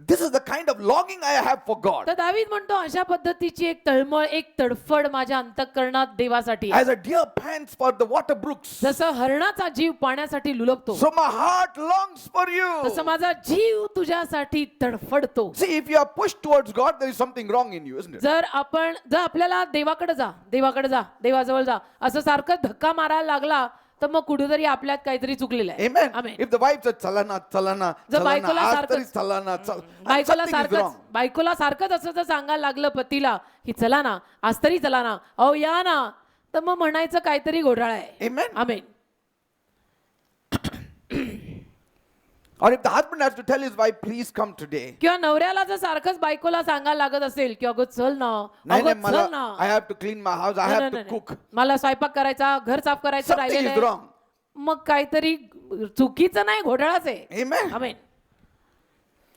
this is the kind of longing I have for God. तर दावीद म्हणतो अशा पद्धतीची एक तळमळ, एक तडफड माझ्या अंतःकरणात देवासाठी आहे. As a deer pants for the water brooks, जसं हरणाचा जीव पाण्यासाठी लुलकतो, so my heart longs for you. तसं माझा जीव तुझ्यासाठी तडफडतो. See, if you are pushed towards God, there is something wrong in you, isn't it? जर आपल्याला देवाकडे जा, देवाकडे जा, देवाजवळ जा असं सारखं धक्का मारायला लागला तर मग कुठेतरी आपल्यात काहीतरी चुकलेलं आहे. Amen. Amen. If the wife said, chalana, chalana, जर chalana, बायकोला आज सारखंच- तरी chalana, बायकोला सारखंच असं जर सांगायला लागलं पतीला की चला ना, आज तरी चला ना, अहो या ना, तर मग म्हणायचं काहीतरी घोटाळा आहे. Amen. Amen. Or if the husband has to tell his wife, please come today. किंवा नवऱ्याला जर सारखंच बायकोला सांगायला लागत असेल की अगं चल ना, नाही, अगं मला चल ना, I have to clean my house, I नाही, have नाही, to नाही. cook. मला स्वयंपाक करायचा, घर साफ करायचं Something राहिलेलं is आहे, wrong. मग काहीतरी चुकीचं नाही, घोटाळाच आहे. Amen. Amen.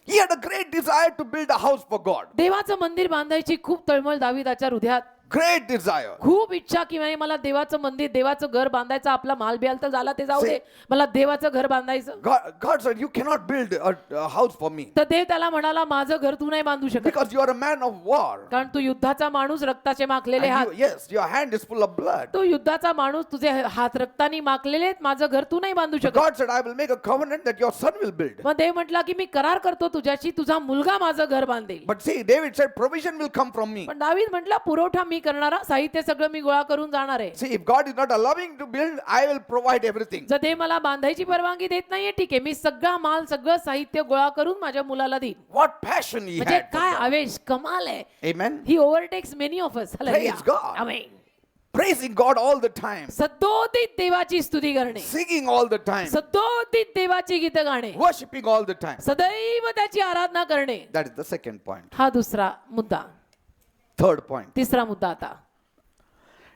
He had a great desire to build a house for God. देवाचं मंदिर बांधायची खूप तळमळ दाविदाच्या हृदयात, Great desire. खूप इच्छा की नाही मला देवाचं मंदिर, देवाचं घर बांधायचं. आपला माल बियाल तर झाला ते जाऊ दे, मला देवाचं घर बांधायचं. God said, you cannot build a house for me तर देव त्याला म्हणाला माझं घर तू नाही बांधू शकत, because you are a man of war. कारण तू युद्धाचा माणूस, रक्ताचे माखलेले हात. Yes, your hand is full of blood. तू युद्धाचा माणूस, तुझे हात रक्तानी माखलेले आहेत, माझं घर तू नाही बांधू But शकत. God said, I will make a covenant that your son will build. मग देव म्हटला की मी करार करतो तुझ्याशी, तुझा मुलगा माझं घर बांधेल. But see, David said, provision will come from me. पण दावीद म्हटला पुरवठा मी मी करणार, साहित्य सगळं मी गोळा करून जाणार आहे. See, if God is not allowing to build, I will provide everything. जर ते मला बांधायची परवानगी देत नाहीये, ठीक आहे, मी सगळा माल सगळं साहित्य गोळा करून माझ्या मुलाला देईन. What passion he म्हणजे had. for काय God. आवेश, कमाल आहे. Amen. He overtakes many of us. Praise God. Amen. Praising God all the time. सदोदित देवाची स्तुती करणे, Singing all the time. सदोदित देवाची गीतं गाणे, Worshipping all the time. सदैव त्याची आराधना करणे. That is the second point. हा दुसरा मुद्दा. Third point. तिसरा मुद्दा आता.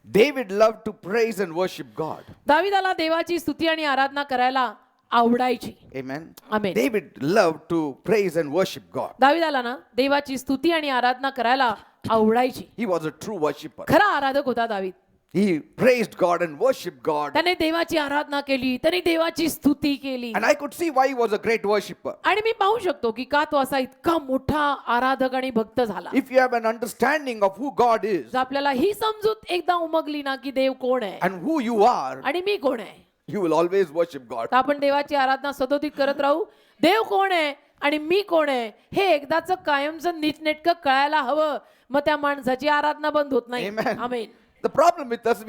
David loved to praise and worship God. दाविदाला देवाची स्तुती आणि आराधना करायला आवडायची. Amen. Amen. David loved to praise and worship God. दाविदाला ना देवाची स्तुती आणि आराधना करायला आवडायची. He was a true worshipper. खरा आराधक होता दावीद. He praised God and worshipped God. त्याने देवाची आराधना केली, त्याने देवाची स्तुती केली. And I could see why he was a great worshipper. आणि मी पाहू शकतो की का तो असा इतका मोठा आराधक आणि भक्त झाला. If you have an understanding of who God is जर आपल्याला ही समजूत एकदा उमगली ना की देव कोण आहे and who you are, आणि मी कोण आहे, you will always worship God. तर आपण देवाची आराधना सदोदित करत राहू. देव कोण आहे आणि मी कोण आहे हे एकदाच कायमचं नीटनेटकं कळायला हवं. मग त्या माणसाची आराधना बंद होत नाही. Amen. Amen. The problem with us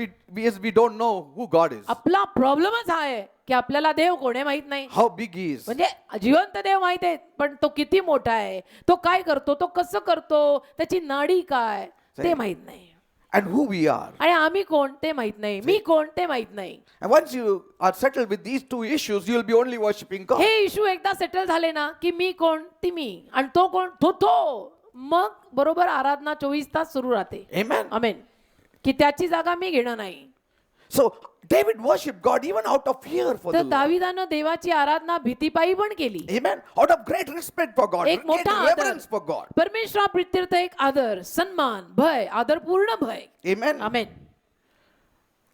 is we don't know who God is, आपला प्रॉब्लेमच हा आहे की आपल्याला देव कोण आहे माहित नाही. how big he is. म्हणजे जिवंत देव माहित आहे, पण तो किती मोठा आहे, तो काय करतो, तो कसं करतो, त्याची नाडी काय ते माहित नाही. And who we are. आणि आम्ही कोण ते माहित नाही, मी कोण ते माहित नाही. And once you are settled with these two issues, you will be only worshiping God. हे इशू एकदा सेटल झाले ना की मी कोण ती मी आणि तो कोण तो, मग बरोबर आराधना 24 तास सुरू राहते. Amen. आमेन. की त्याची जागा मी घेणं नाही. So David worshipped God even out of fear for the तर Lord. दाविदानं देवाची आराधना भीतीपायी पण केली. Amen. Out of great respect for God, एक great मोठा आदर, reverence for God. परमेश्वराप्रित्यर्थ एक आदर, सन्मान, भय, आदरपूर्ण भय. Amen. Amen.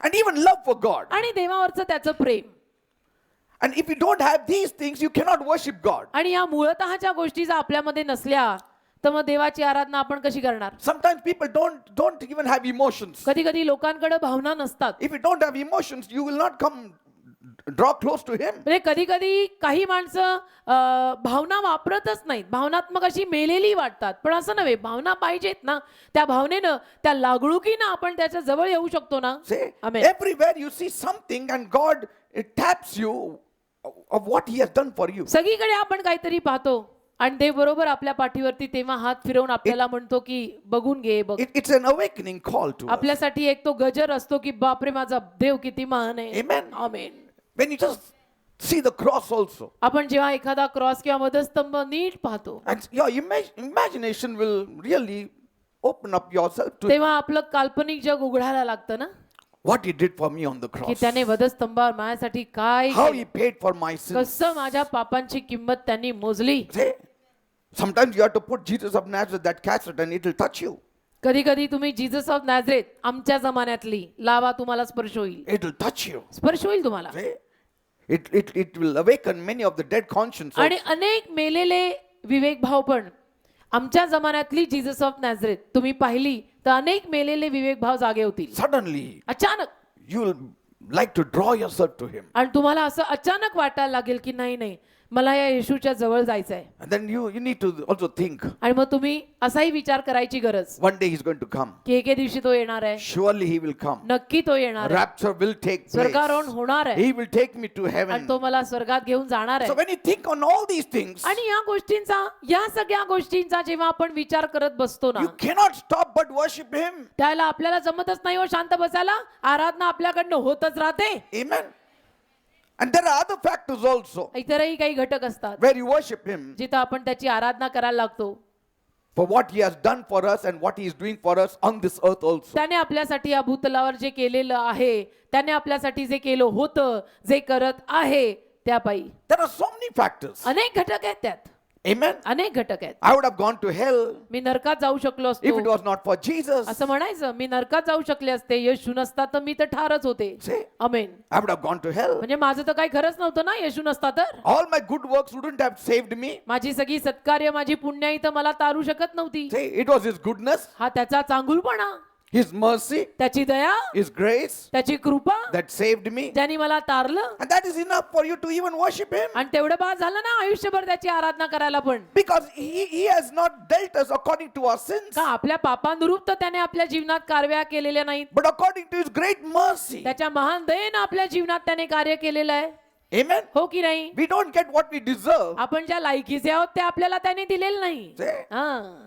And even love for God. आणि देवावरचं त्याचं प्रेम. And if you don't have these things, you cannot worship God. आणि या मूळतःच्या गोष्टी जर आपल्यामध्ये नसल्या तर मग देवाची आराधना आपण कशी करणार. Sometimes people don't even have emotions. कधी कधी लोकांकडे भावना नसतात. If you don't have emotions, you will not come draw close to him. म्हणजे कधी कधी काही माणसं भावना वापरतच नाहीत, भावनात्मक अशी मेलेली वाटतात. पण असं नव्हे, भावना पाहिजेत ना, त्या भावनेनं त्या लागणुकीनं आपण त्याच्या जवळ येऊ शकतो ना. See, amen. everywhere you see something and God it taps you of what he has done for you. सगळीकडे आपण काहीतरी पाहतो आणि देव बरोबर आपल्या पाठीवरती तेव्हा हात फिरवून आपल्याला म्हणतो की बघून घे बघ. It's an awakening call to us. आपल्यासाठी एक तो गजर असतो की बापरे माझा देव किती महान आहे. Amen. Amen. When you just see the cross also, आपण जेव्हा एखादा क्रॉस किंवा वधस्तंभ नीट पाहतो and your imagination will really open up yourself to तेव्हा आपलं काल्पनिक जग उघडायला लागतं ना, what he did for me on the की cross. त्याने वधस्तंभावर माझ्यासाठी काय How केलं, he paid for my sins. कसं माझ्या पापांची किंमत त्यांनी मोजली. See, sometimes you have to put Jesus of Nazareth, that cassette, and it will touch you. कधी कधी तुम्ही जीसस ऑफ नॅझरेथ आमच्या जमान्यातली लावा, तुम्हाला स्पर्श होईल. It will touch you. स्पर्श होईल तुम्हाला. See, it will awaken many of the dead conscience. आणि अनेक मेलेले विवेक भाव पण आमच्या जमान्यातली जीसस ऑफ नॅझरेथ तुम्ही पाहिली तर अनेक मेलेले विवेक भाव जागे होतील. Suddenly, अचानक. you will like to draw yourself to him. आणि तुम्हाला असं अचानक वाटायला लागेल की नाही नाही, मला या येशूच्या जवळ जायचं आहे. And then you need to also think, आणि मग तुम्ही असाही विचार करायची गरज one day he's going to come. की एके दिवशी तो येणार आहे. Surely he will come. नक्की तो येणार आहे. Rapture will take place. स्वर्गारोहण होणार आहे He will take me to आणि heaven. तो मला स्वर्गात घेऊन जाणार So आहे. when you think on all these things, आणि या गोष्टींचा, या सगळ्या गोष्टींचा जेव्हा आपण विचार करत बसतो ना, you cannot stop but worship him. त्याला आपल्याला जमतच नाही हो शांत बसायला. आराधना आपल्याकडनं होतच राहते. Amen. And there are other factors also इतरही काही घटक असतात where you worship him जिथं आपण त्याची आराधना करायला लागतो. for what he has done for us and what he is doing for us on this earth also. त्याने आपल्यासाठी या भूतलावर जे केलेलं आहे, त्याने आपल्यासाठी जे केलं होतं, जे करत आहे त्यापायी There are so many factors. अनेक घटक आहेत त्यात. Amen. अनेक घटक आहेत. I would have gone to hell मी नरकात जाऊ शकलो if it असतो was not for Jesus. असं म्हणायचं. मी नरकात जाऊ शकले असते, येशू नसता तर मी तर ठारच होते. See, amen. I would have gone to hell. म्हणजे माझं तर काही खरंच नव्हतं ना येशू नसता तर. All my good works wouldn't have saved me. माझी सगळी सत्कार्य, माझी पुण्याई तर मला तारू शकत नव्हती. See, it was his goodness. हा त्याचा चांगुलपणा. His mercy, त्याची दया, His grace त्याची कृपा, that saved me. ज्याने मला तारलं. And that is enough for you to even worship Him. आणि तेवढं बाद झालं ना आयुष्यभर त्याची आराधना करायला पण. Because He has not dealt us according to our sins, का आपल्या पापानुरूप तर त्याने आपल्या जीवनात कारवाया केलेल्या नाहीत, but according to His great mercy. त्याच्या महान दयेनं आपल्या जीवनात त्याने कार्य केलेलं आहे. Amen. हो की नाही? We don't get what we deserve. आपण ज्या लायकीचे आहोत ते आपल्याला त्याने दिलेलं नाही. See? हा,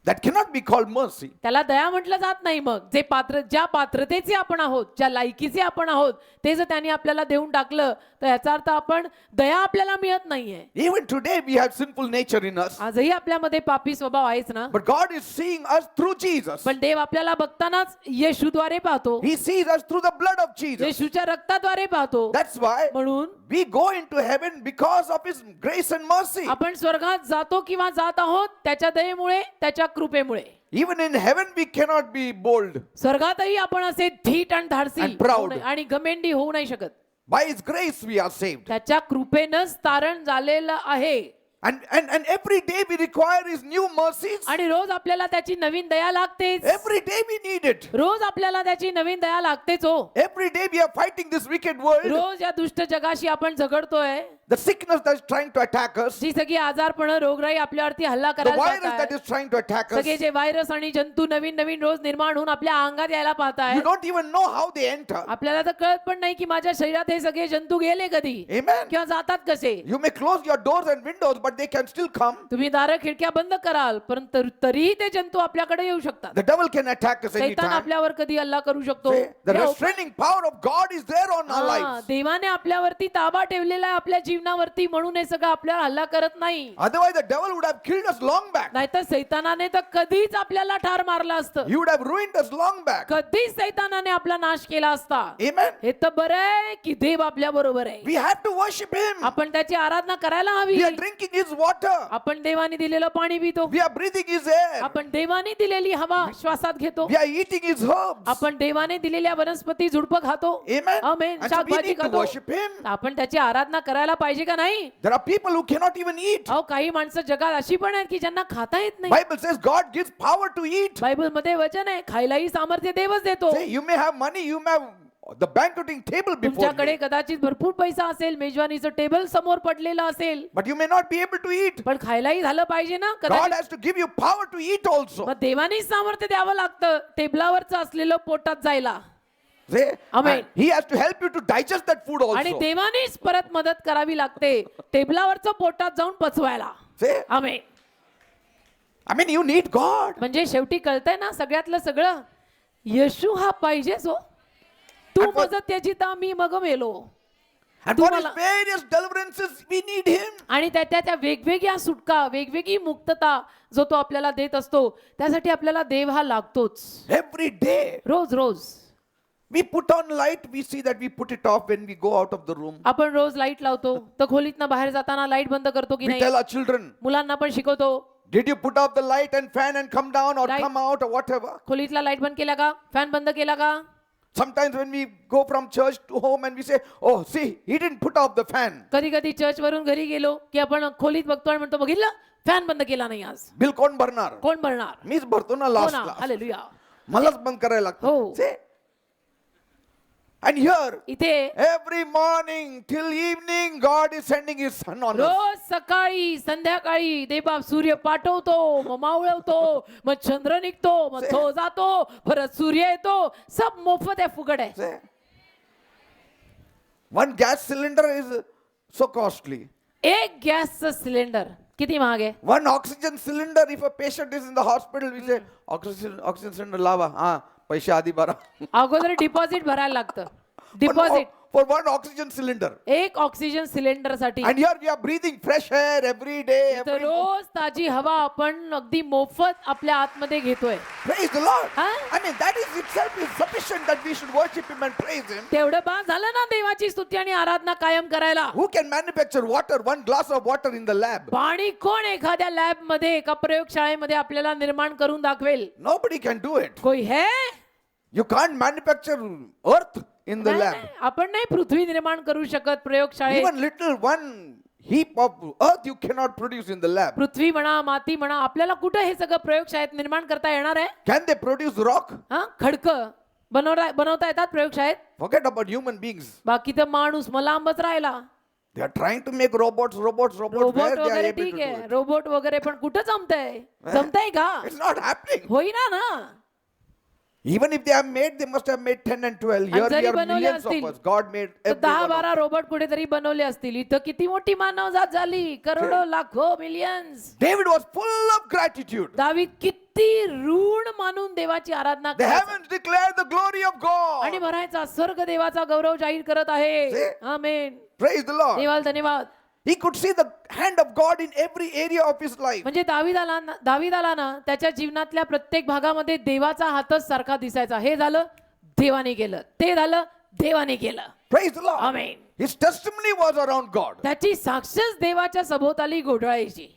That cannot be called mercy. त्याला दया म्हटलं जात नाही. मग जे ज्या पात्रतेचे आपण आहोत, ज्या लायकीचे आपण आहोत, ते जर त्यांनी आपल्याला देऊन टाकलं तर याचा अर्थ आपण दया आपल्याला मिळत नाहीये. Even today we have sinful nature in us. आजही आपल्यामध्ये पापी स्वभाव आहेच ना. But God is seeing us through Jesus. पण देव आपल्याला बघतानाच येशूद्वारे पाहतो, He sees us through the blood of Jesus. येशूच्या रक्ताद्वारे पाहतो. That's why म्हणून we go into heaven because of His grace and mercy. आपण स्वर्गात जातो किंवा जात आहोत त्याच्या दयेमुळे, त्याच्या कृपेमुळे. Even in heaven we cannot be bold. स्वर्गातही आपण असे धीट आणि धाडसी And proud. होऊ नये आणि घमेंडी होऊ नाही शकत. By His grace we are saved. त्याच्या कृपेनंच तारण झालेलं आहे. And every day we require His new mercies. आणि रोज आपल्याला त्याची नवीन दया लागतेच. Every day we need it. रोज आपल्याला त्याची नवीन दया लागतेच हो. Every day we are fighting this wicked world. रोज या दुष्ट जगाशी आपण झगडतोय. The sickness that is trying to attack us. जी सगळी आजारपण, रोगराई आपल्यावरती हल्ला The करायला virus पाहताय. that is trying to attack us. सगळे जे व्हायरस आणि जंतू नवीन नवीन रोज निर्माण होऊन आपल्या अंगात यायला पाहताय. You don't even know how they enter. आपल्याला तर कळत पण नाही की माझ्या शरीरात हे सगळे जंतू गेले कधी Amen. किंवा जातात कसे. You may close your doors and windows, but they can still come. तुम्ही दारं खिडक्या बंद कराल परंतु तरीही ते जंतू आपल्याकडे येऊ शकतात. The devil can attack us सैतान anytime. आपल्यावर कधी हल्ला करू शकतो. The restraining power of God is there on our हा, lives. देवाने आपल्यावरती ताबा ठेवलेला आहे आपल्या जीवनावरती, म्हणून हे सगळं आपल्याला हल्ला करत नाही. Otherwise, the devil would have killed us long back. नाहीतर सैतानाने तर कधीच आपल्याला ठार मारलं असतं. He would have ruined us long back. कधीच सैतानाने आपला नाश केला असता. Amen. हे तर बरं आहे की देव आपल्या बरोबर आहे. We have to worship Him. आपण त्याची आराधना करायला हवी. We are drinking His water. आपण देवाने दिलेलं पाणी पितो. We are breathing His air. आपण देवाने दिलेली हवा श्वासात घेतो. We are eating His herbs. आपण देवाने दिलेल्या वनस्पती झुडपं खातो. Amen. Amen. And so we शाकभाजी need to खातो. worship Him. आपण त्याची आराधना करायला पाहिजे का नाही? There are people who cannot even eat. अहो काही माणसं जगात अशी पण आहेत की ज्यांना खाता येत नाही. Bible says God gives power to eat. Bible मध्ये वचन आहे खायलाही सामर्थ्य देवच देतो. Say, you may have money, you may have the banqueting table before तुमच्याकडे you, कदाचित भरपूर पैसा असेल, मेजवानीचं टेबल समोर पडलेलं असेल, but you may not be able to eat. पण खायलाही झालं पाहिजे ना. God कदाचित has to give you power to eat also. मग देवानेच सामर्थ्य द्यावं लागतं टेबलावरचं असलेलं पोटात जायला. See? Amen. And He has to help you to digest that food आणि also. देवानेच परत मदत करावी लागते टेबलावरचं पोटात जाऊन पचवायला. See? Amen. I mean, you need God. म्हणजे शेवटी कळतंय ना सगळ्यातलं सगळं येशू हा पाहिजेच हो. तू And for- मज त्याची ता मी मग मेलो. And for His तुम्हाला- various deliverances, we need Him. आणि त्या वेगवेगळ्या सुटका, वेगवेगळी मुक्तता जो तो आपल्याला देत असतो त्यासाठी आपल्याला देव हा लागतोच. Every day. Rose rose We put on light, we see that we put it off when we go out of the room. आपण रोज लाईट लावतो तर खोलीतनं बाहेर जाताना लाईट बंद करतो की We नाही. tell our children, मुलांना पण शिकवतो did you put off the light and fan and come down or Light- come out or whatever? खोलीतला लाईट बंद केला का, फॅन बंद केला का. Sometimes when we go from church to home and we say, oh, see, he didn't put off the fan. कधी कधी church वरून घरी गेलो की आपण खोलीत बघतो आणि म्हणतो बघितलं फॅन बंद केला नाही आज. बिल कोण भरणार? कोण भरणार? मीच भरतो ना हो लास्ट ना. क्लास. हालेलुया. मलाच बंद करायला हो. लागतं. See? And here, इथे every morning till evening, God is sending His Son on us. रोज सकाळी संध्याकाळी देवबाप सूर्य पाठवतो, मग मावळवतो, मग चंद्र निघतो, मग तो जातो, परत सूर्य येतो. सब मोफत आहे, फुकट आहे. See? One gas cylinder is so costly. एक गॅसचं सिलेंडर किती महाग आहे. One oxygen cylinder, if a patient is in the hospital, we say, oxygen cylinder lava. पैसे आधी भरा. अगोदर डिपॉझिट भरायला लागतं. Deposit For one oxygen cylinder. एक ऑक्सिजन सिलेंडर साठी. And here we are breathing fresh air every day. तर रोज ताजी हवा आपण अगदी मोफत आपल्या आतमध्ये घेतोय. Praise the Lord. Huh? I mean, that is itself is sufficient that we should worship Him and praise Him. तेवढं बाद झालं ना देवाची स्तुती आणि आराधना कायम करायला. Who can manufacture water, one glass of water in the lab? पाणी कोण एखाद्या लॅब मध्ये एका प्रयोगशाळेमध्ये आपल्याला निर्माण करून दाखवेल. Nobody can do it. कोई है? You can't manufacture earth in the नाही, lab. नाही. आपण नाही पृथ्वी निर्माण करू शकत प्रयोगशाळेत. Even little one heap of earth you cannot produce in the lab. पृथ्वी म्हणा, माती म्हणा, आपल्याला कुठं हे सगळं प्रयोगशाळेत निर्माण करता येणार आहे? Can they produce rock? हा, खडकं बनवता येतात प्रयोगशाळेत? Forget about human beings. बाकी तर माणूस मला आंबच राहिला. They are trying to make robots. Where robot they are वगैरे able to ठीक do आहे, it. रोबोट वगैरे, पण कुठं जमतंय का? It's not happening. होईना ना. Even if they have made, they must have made 10 and 12. Here we जरी are बनवले millions of असतील, us. God made तर every one of 10-12 रोबोट कुठेतरी बनवले असतील. इथं किती मोठी मानवजात झाली, करोडो लाखो millions. David was full of gratitude. दावीद किती ऋण मानून देवाची आराधना The करायचा heavens declare the glory of आणि God. भरायचा स्वर्ग देवाचा गौरव जाहीर करत आहे. See? Amen. Praise the Lord. देवाला धन्यवाद. He could see the hand of God in every area of his life. म्हणजे दावीदाला ना त्याच्या जीवनातल्या प्रत्येक भागामध्ये देवाचा हातच सारखा दिसायचा. हे झालं देवाने केलं, ते झालं देवाने केलं. Praise the Lord. Amen. His testimony was around God. त्याची साक्षच देवाच्या सभोवताली घोटाळायची.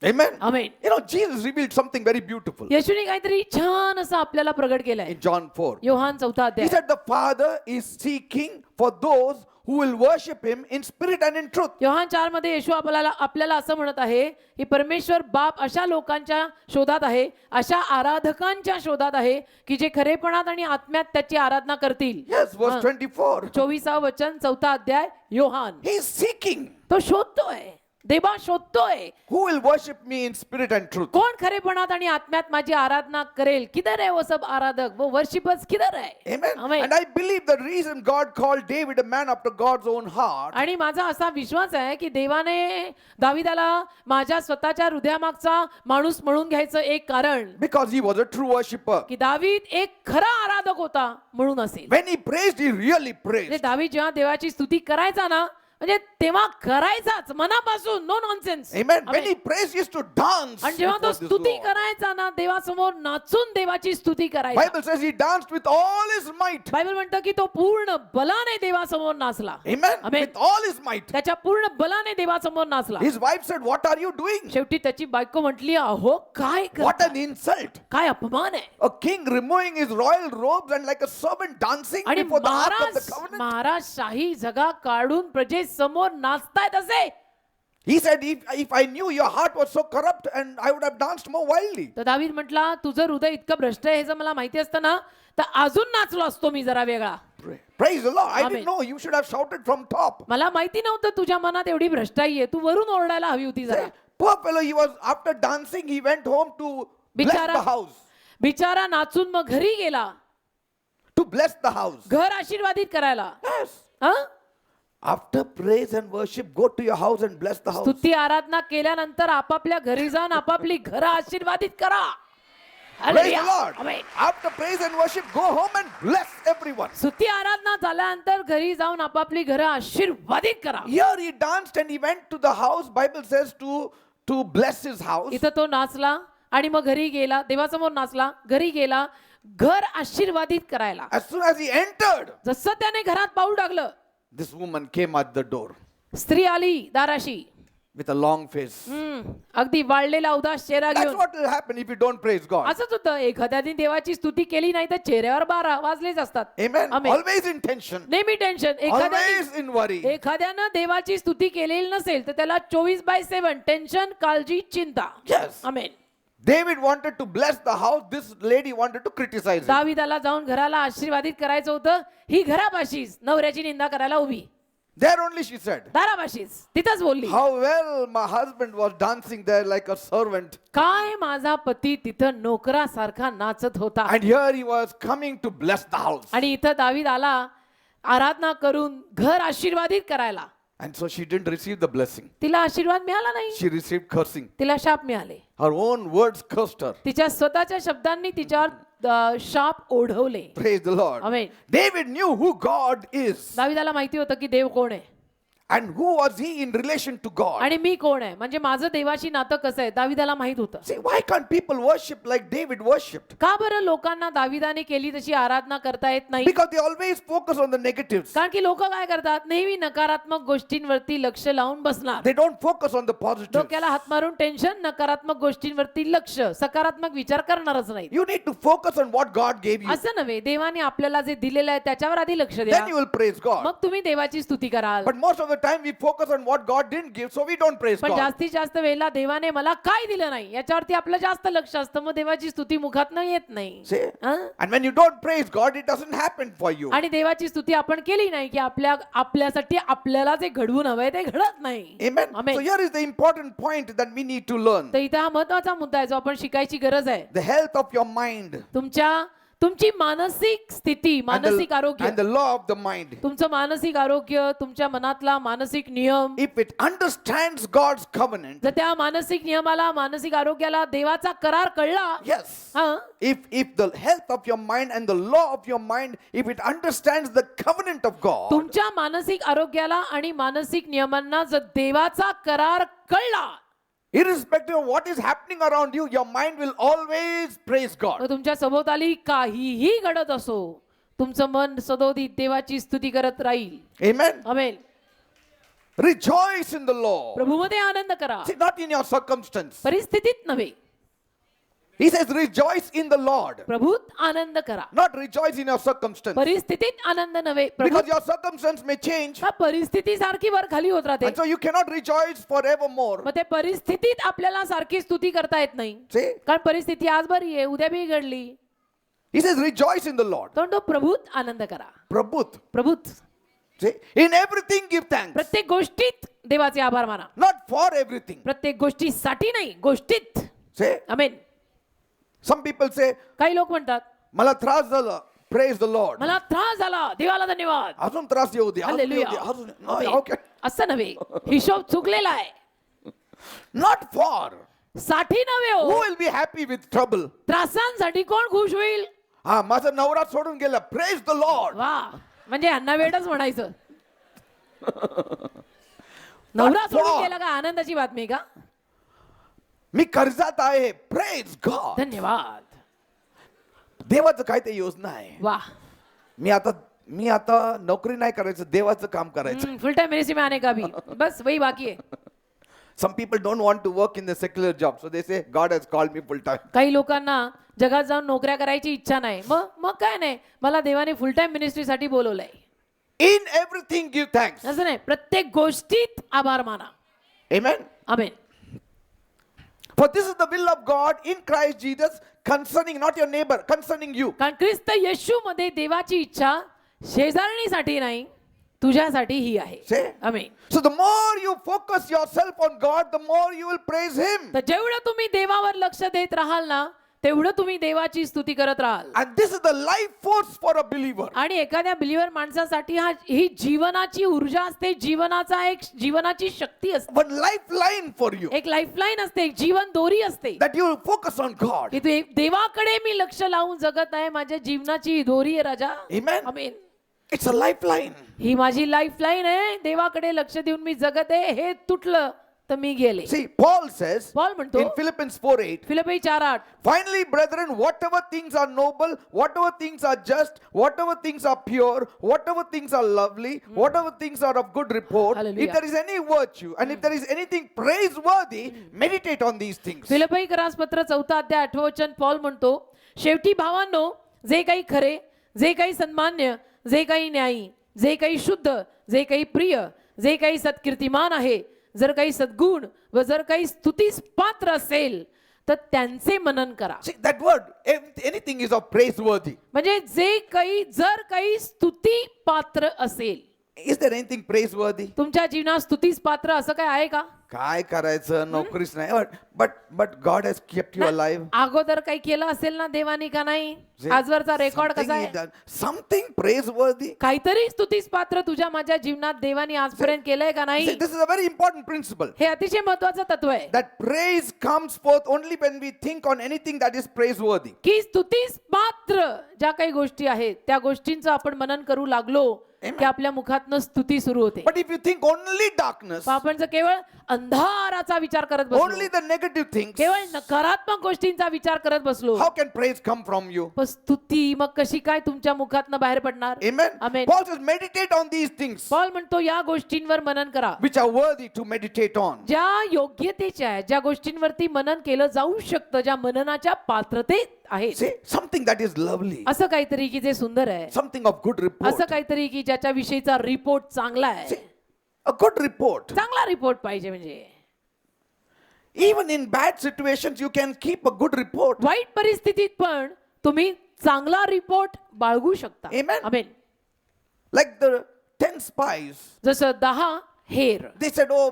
Amen. Amen. You know, Jesus revealed something very beautiful येशूने काहीतरी छान असं आपल्याला प्रगट केलंय. in John 4. योहान 4 He अध्याय. said the Father is seeking for those who will worship him in spirit and in truth. Yohan 4 मध्ये येशू आपल्याला असं म्हणत आहे की परमेश्वर बाप अशा लोकांच्या शोधात आहे, अशा आराधकांच्या शोधात आहे की जे खरेपणात आणि आत्म्यात त्याची आराधना करतील. Yes, verse 24. 24 वचन 4 अध्याय योहान. He is seeking तो शोधतोय, देवा शोधतोय. who will worship me in spirit and truth. कोण खरेपणात आणि आत्म्यात माझी आराधना करेल? किधर है वो सब आराधक, वो वर्शिपर्स किधर है? Amen. Amen. And I believe the reason God called David a man after God's own heart आणि माझा असा विश्वास आहे की देवाने दाविदाला माझ्या स्वतःच्या हृदयामागचा माणूस म्हणून घ्यायचं एक कारण because he was a true worshipper. की दावीद एक खरा आराधक होता म्हणून असेल. When he praised, he really म्हणजे praised. दावीद जेव्हा देवाची स्तुती करायचा ना, म्हणजे तेव्हा करायचाच मनापासून, no nonsense. Amen. When he praised, he used to dance. आणि जेव्हा तो before this स्तुती Lord. करायचा ना, देवासमोर नाचून देवाची स्तुती करायचा. Bible says he danced with all his might. Bible म्हणतं की तो पूर्ण बलाने देवासमोर नाचला. Amen. Amen. With all his might. त्याच्या पूर्ण बलाने देवासमोर नाचला. His wife said, "What are you doing? शेवटी त्याची बायको म्हटली, अहो काय What करता? an insult! काय अपमान आहे. A king removing his royal robes and like a servant dancing आणि before the ark of the covenant." Maharaj शाही जगा काढून प्रजेसमोर नाचतायत असे. He said, if I knew your heart was so corrupt, and I would have danced more wildly. तर दावीद म्हटला, तुझं हृदय इतकं भ्रष्ट आहे हे जर मला माहिती असतं ना, तर अजून नाचलो असतो मी जरा वेगळा. Praise the Lord. I Amen. didn't know. You should have shouted from top. मला माहिती नव्हतं तुझ्या मनात एवढी भ्रष्टाई आहे, तू वरून ओरडायला हवी होती जरा. Poor fellow, he was, after dancing, he went home to bless बिचारा the house. बिचारा नाचून मग घरी गेला, To bless the house. घर आशीर्वादित करायला. Yes. हा? After praise and worship, go to your house and bless the house. स्तुती आराधना केल्यानंतर आपापल्या घरी जाऊन आपापली घरं आशीर्वादित करा. Praise the Hallelujah. Lord. Amen. After praise and worship, go home and bless everyone. स्तुती आराधना झाल्यानंतर घरी जाऊन आपापली घरं आशीर्वादित करा. Here he danced and he went to the house. Bible says to bless his house. इथं तो नाचला आणि मग घरी गेला, देवासमोर नाचला, घरी गेला, घर आशीर्वादित करायला. As soon as he entered, जसं त्याने घरात पाऊल टाकलं, this woman came at the door स्त्री आली दाराशी. with a long face. अगदी वाळलेला उदास चेहरा That's घेऊन. what will happen if you don't praise God. असंच होतं, एखाद्याने देवाची स्तुती केली नाही तर चेहऱ्यावर 12 वाजलेच असतात. Amen. Amen. Always in tension. नेहमी टेन्शन. Always in worry. एखाद्यानं देवाची स्तुती केलेली नसेल तर त्याला 24/7 टेन्शन, काळजी, चिंता. Yes. Amen. David wanted to bless the house. This lady wanted to criticize him. दाविदाला जाऊन घराला आशीर्वादित करायचं होतं, ही घरापाशीच नवऱ्याची निंदा करायला उभी. There only she said, दारापाशीच तिथंच बोलली, how well my husband was dancing there like a servant. काय माझा पती तिथं नोकरासारखा नाचत होता. And here he was coming to bless the house. आणि इथं दावीद आला आराधना करून घर आशीर्वादित करायला. And so she didn't receive the blessing. तिला आशीर्वाद मिळाला नाही, She received cursing. तिला शाप मिळाले. Her own words cursed her. तिच्या स्वतःच्या शब्दांनी तिच्यावर शाप ओढवले. Praise the Lord. Amen. David knew who God is. दाविदाला माहिती होतं की देव कोण आहे And who was he in relation to God? आणि मी कोण आहे, म्हणजे माझं देवाशी नातं कसं आहे दाविदाला माहित होतं. See, why can't people worship like David worshipped? का बरं लोकांना दाविदाने केली तशी आराधना करता येत नाही? Because they always focus on the negatives. कारण की लोक काय करतात, नेहमी नकारात्मक गोष्टींवरती लक्ष लावून बसणार. They don't focus on the positives. डोक्याला हात मारून टेन्शन, नकारात्मक गोष्टींवरती लक्ष, सकारात्मक विचार करणारच नाही. You need to focus on what God gave you. असं नव्हे, देवाने आपल्याला जे दिलेलं आहे त्याच्यावर आधी लक्ष द्या, Then you will praise God. मग तुम्ही देवाची स्तुती कराल. But most of the time we focus on what God didn't give, so we don't praise पण God. जास्तीत जास्त वेळेला देवाने मला काय दिलं नाही याच्यावरती आपलं जास्त लक्ष असतं, मग देवाची स्तुती मुखातनं येत नाही. See? हं? And when you don't praise God, it doesn't happen for you. आणि देवाची स्तुती आपण केली नाही की आपल्यासाठी आपल्याला जे घडवून हवंय ते घडत नाही. Amen. Amen. So here is the important point that we need to learn. तर इथं हा महत्वाचा मुद्दा आहे जो आपण शिकायची गरज आहे. The health of your mind तुमची मानसिक स्थिती, मानसिक आरोग्य, and the law of the mind. तुमचं मानसिक आरोग्य, तुमच्या मनातला मानसिक नियम, If it understands God's covenant, जर त्या मानसिक नियमाला, मानसिक आरोग्याला देवाचा करार कळला, yes. हा, If the health of your mind and the law of your mind, if it understands the covenant of God, तुमच्या मानसिक आरोग्याला आणि मानसिक नियमांना जर देवाचा करार कळला, irrespective of what is happening around you, your mind will always praise God. मग तुमच्या सभोवताली काहीही घडत असो, तुमचं मन सदोदित देवाची स्तुती करत राहील. Amen. Amen. Rejoice in the Lord. प्रभूमध्ये आनंद करा, See, not in your circumstance. परिस्थितीत नव्हे. He says, rejoice in the Lord. प्रभूत आनंद करा, Not rejoice in your circumstance. परिस्थितीत आनंद नव्हे. Because your circumstance may change. हा परिस्थिती सारखी वर खाली होत राहते, And so you cannot rejoice forevermore. मग ते परिस्थितीत आपल्याला सारखी स्तुती करता येत नाही. See? कारण परिस्थिती आज बरी आहे, उद्या बिघडली. He says, rejoice in the Lord. तो प्रभूत आनंद करा, Prabhut. प्रभूत. See? In everything give thanks. प्रत्येक गोष्टीत देवाचे आभार माना. Not for everything. प्रत्येक गोष्टीसाठी नाही, गोष्टीत. See? आमेन. Some people say, काही लोक म्हणतात मला त्रास झाला. Praise the Lord. मला त्रास झाला, देवाला धन्यवाद. अजून त्रास येऊ दे. हालेलुया. Okay. असं नव्हे, हिशोब चुकलेला आहे. Not for. साठी नव्हे Who हो, will be happy with trouble? त्रासांसाठी कोण खुश होईल? हा माझा नवरा सोडून गेला. Praise the Lord. वा, म्हणजे यांना वेळच म्हणायचं. नवरा सोडून गेला का आनंदाची बातमी का? मी कर्जात आहे. Praise God. धन्यवाद. देवाचं काय ते योजना आहे. वा, मी आता नोकरी नाही करायचं, देवाचं काम करायचं. फुल टाइम मिनिस्ट्री में आने का भी बस वही बाकी है. Some people don't want to work in the secular job, so they say God has called me full time. काही लोकांना जगात जाऊन नोकऱ्या करायची इच्छा नाही, मग काय नाही, मला देवाने फुल टाइम मिनिस्ट्रीसाठी बोलवलंय. In everything give thanks. असं नाही, प्रत्येक गोष्टीत आभार माना. Amen. Amen. For this is the will of God in Christ Jesus concerning not your neighbor, concerning you. कारण ख्रिस्त येशू मध्ये देवाची इच्छा शेजारणीसाठी नाही, तुझ्यासाठी ही आहे. Say. Amen. So the more you focus yourself on God, the more you will praise Him. तर जेवढं तुम्ही देवावर लक्ष देत राहाल ना, तेवढं तुम्ही देवाची स्तुती करत राहाल. And this is the life force for a believer. आणि एखाद्या बिलीवर माणसासाठी ही जीवनाची ऊर्जा असते, जीवनाची शक्ती असते, One lifeline for you. एक लाईफलाईन असते, एक जीवन दोरी असते. That you will focus on God. की देवाकडे मी लक्ष लावून जगत आहे, माझ्या जीवनाची ही दोरी आहे राजा. Amen. Amen. It's a lifeline. ही माझी लाईफलाईन आहे, देवाकडे लक्ष देऊन मी जगत आहे, हे तुटलं तर मी गेले. See, Paul says पॉल म्हणतो in Philippians 4:8, Philippi 4:8, finally, brethren, whatever things are noble, whatever things are just, whatever things are pure, whatever things are lovely, whatever things are of good report, Hallelujah. if there is any virtue and if there is anything praiseworthy, meditate on these things. फिलिप्पी पत्र 4 अध्याय 8 वचन Paul म्हणतो, शेवटी भावांनो, जे काही खरे, जे काही सन्मान्य, जे काही न्यायी, जे काही शुद्ध, जे काही प्रिय, जे काही सत्कीर्तिमान आहे, जर काही सद्गुण व जर काही स्तुतीस पात्र असेल तर त्यांचे मनन करा. See, that word, anything is of praiseworthy. म्हणजे जर काही स्तुती पात्र असेल. Is there anything praiseworthy? तुमच्या जीवनात स्तुतीस पात्र असं काय आहे का? काय करायचं, नोकरीच नाही. But God has kept you alive. अगोदर काही केलं असेल ना देवानी का नाही? आजवरचा रेकॉर्ड कसा आहे? Something praiseworthy. काहीतरी स्तुतीस पात्र तुझ्या माझ्या जीवनात देवानी आजपर्यंत केलंय का नाही? This is a very important principle. हे अतिशय महत्वाचं तत्व आहे. That praise comes forth only when we think on anything that is praiseworthy. की स्तुतीस पात्र ज्या काही गोष्टी आहेत त्या गोष्टींचं आपण मनन करू लागलो की आपल्या मुखातनं स्तुती सुरू होते. But if you think only darkness, आपण जर केवळ अंधाराचा विचार करत बसलो, only the negative things, केवळ नकारात्मक गोष्टींचा विचार करत बसलो, how can praise come from you? पण स्तुती मग कशी काय तुमच्या मुखातनं बाहेर पडणार? Amen. Amen. Paul says meditate on these things Paul म्हणतो या गोष्टींवर मनन करा which are worthy to meditate on. ज्या योग्यतेच्या आहेत, ज्या गोष्टींवरती मनन केलं जाऊ शकतं, ज्या मननाच्या पात्रतेत आहेत. Say something that is lovely, असं काहीतरी की जे सुंदर आहे, something of good report. असं काहीतरी की ज्याच्या विषयीचा रिपोर्ट चांगला आहे. A good report. चांगला रिपोर्ट पाहिजे. म्हणजे Even in bad situations, you can keep a good report. वाईट परिस्थितीत पण तुम्ही चांगला रिपोर्ट बाळगू शकता. Amen. Amen. Like the 10 spies, जसं 10 हेर, they said, oh,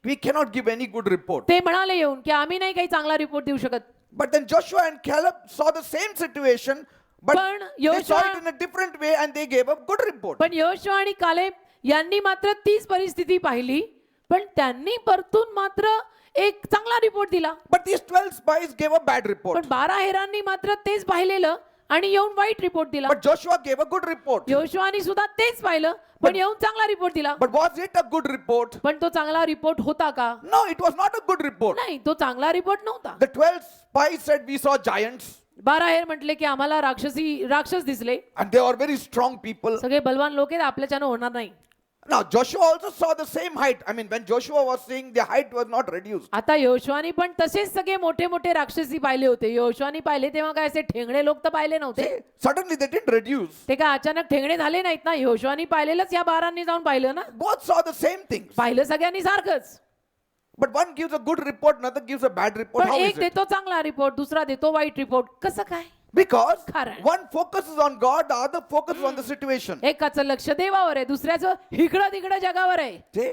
we cannot give any good report. ते म्हणाले येऊन की आम्ही नाही काही चांगला रिपोर्ट देऊ शकत. But then Joshua and Caleb saw the same situation, but पण they saw योशुआ it in a different way and they gave a good report. पण योशुआ आणि कालेब यांनी मात्र तीच परिस्थिती पाहिली, पण त्यांनी परतून मात्र एक चांगला रिपोर्ट दिला. But these 12 spies gave a bad report. पण 12 हेरांनी मात्र तेच पाहिलेलं आणि येऊन वाईट रिपोर्ट दिला. But Joshua gave a good report. योशुआनी सुद्धा तेच पाहिलं पण येऊन चांगला रिपोर्ट दिला. But was it a good report? पण तो चांगला रिपोर्ट होता का? No, it was not a good report. नाही, तो चांगला रिपोर्ट नव्हता. The 12 spies said, we saw giants 12 हेर म्हटले की आम्हाला राक्षस दिसले, and they are very strong people. सगळे बलवान लोक आहेत, आपल्याच्यानं होणार नाही. Now Joshua also saw the same height. I mean, when Joshua was seeing, the height was not reduced. आता योशुआनी पण तसेच सगळे मोठे मोठे राक्षसी पाहिले होते. योशुआनी पाहिले तेव्हा काय असे ठेंगणे लोक तर पाहिले नव्हते. Suddenly they didn't reduce. ते काय अचानक ठेंगणे झाले नाहीत ना. योशुआनी पाहिलेलंच या 12 जाऊन पाहिलं ना. Both saw the same things. पाहिलं सगळ्यांनी सारखंच. But one gives a good report, another gives a bad report. पण How एक is it? देतो चांगला रिपोर्ट, दुसरा देतो वाईट रिपोर्ट. कसं काय? Because कारण. one focuses on God, the other focuses on the situation. एकाचं लक्ष देवावर आहे, दुसऱ्याचं इकडं तिकडं जगावर आहे. See?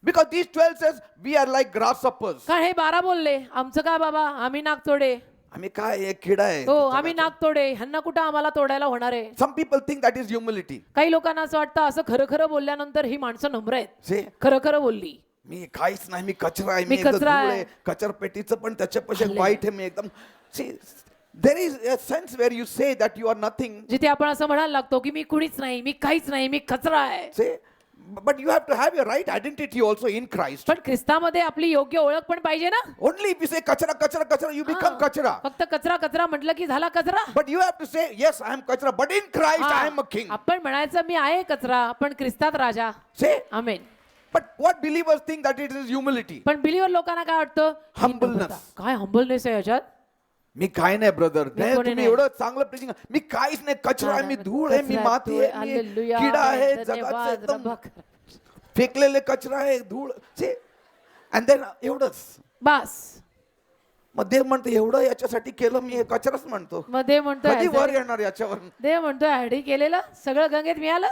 Because these 12 says, we are like grasshoppers. काय हे 12 बोलले, आमचं काय बाबा, आम्ही नाक तोडे. आम्ही काय एक किडा आहे. हो, आम्ही नाक तोडे, ह्यांना कुठं आम्हाला तोडायला होणार आहे. Some people think that is humility. काही लोकांना असं वाटतं असं खरं खरं बोलल्यानंतर ही माणसं नम्र आहेत. See? खरं खरं बोलली. मी काहीच नाही, मी कचरा आहे, मी मी एकदम कचरा धूळ आहे. आहे, कचरपेटीचं पण त्याच्यापाशी वाईट आहे, मी एकदम. See, there is a sense where you say that you are nothing. जिथे आपण असं म्हणायला लागतो की मी कुणीच नाही, मी काहीच नाही, मी कचरा आहे. See? But you have to have your right identity also in Christ. पण ख्रिस्तामध्ये आपली योग्य ओळख पण पाहिजे ना. Only if you say kachara, kachara, kachara, you become kachara. फक्त कचरा कचरा म्हटलं की झाला कचरा. But you have to say, yes, I am kachara, but in Christ I am a king. आपण म्हणायचं मी आहे कचरा पण ख्रिस्तात राजा. Say? Amen. But what believers think that it is humility. पण बिलीवर लोकांना काय वाटतं? Humbleness. काय हंबलनेस आहे याच्यात? मी काय नाही ब्रदर, नाही कोणी तुम्ही नाही. एवढं चांगलं प्रीचिंग, मी काहीच नाही, कचरा आहे, मी धूळ आहे, मी माती आहे, मी हालेलुया, किडा आहे, धन्यवाद, जगाचं एकदम रब्बा. फेकलेले कचरा आहे, धूळ. अँड देन एवढंच. बस. मग देव म्हणतो एवढं याच्यासाठी केलं मी, हे कचराच म्हणतो. मग देव म्हणतोय कधी वर येणार याच्यावर? देव म्हणतोय हॅडी केलेलं सगळं गंगेत मिळालं.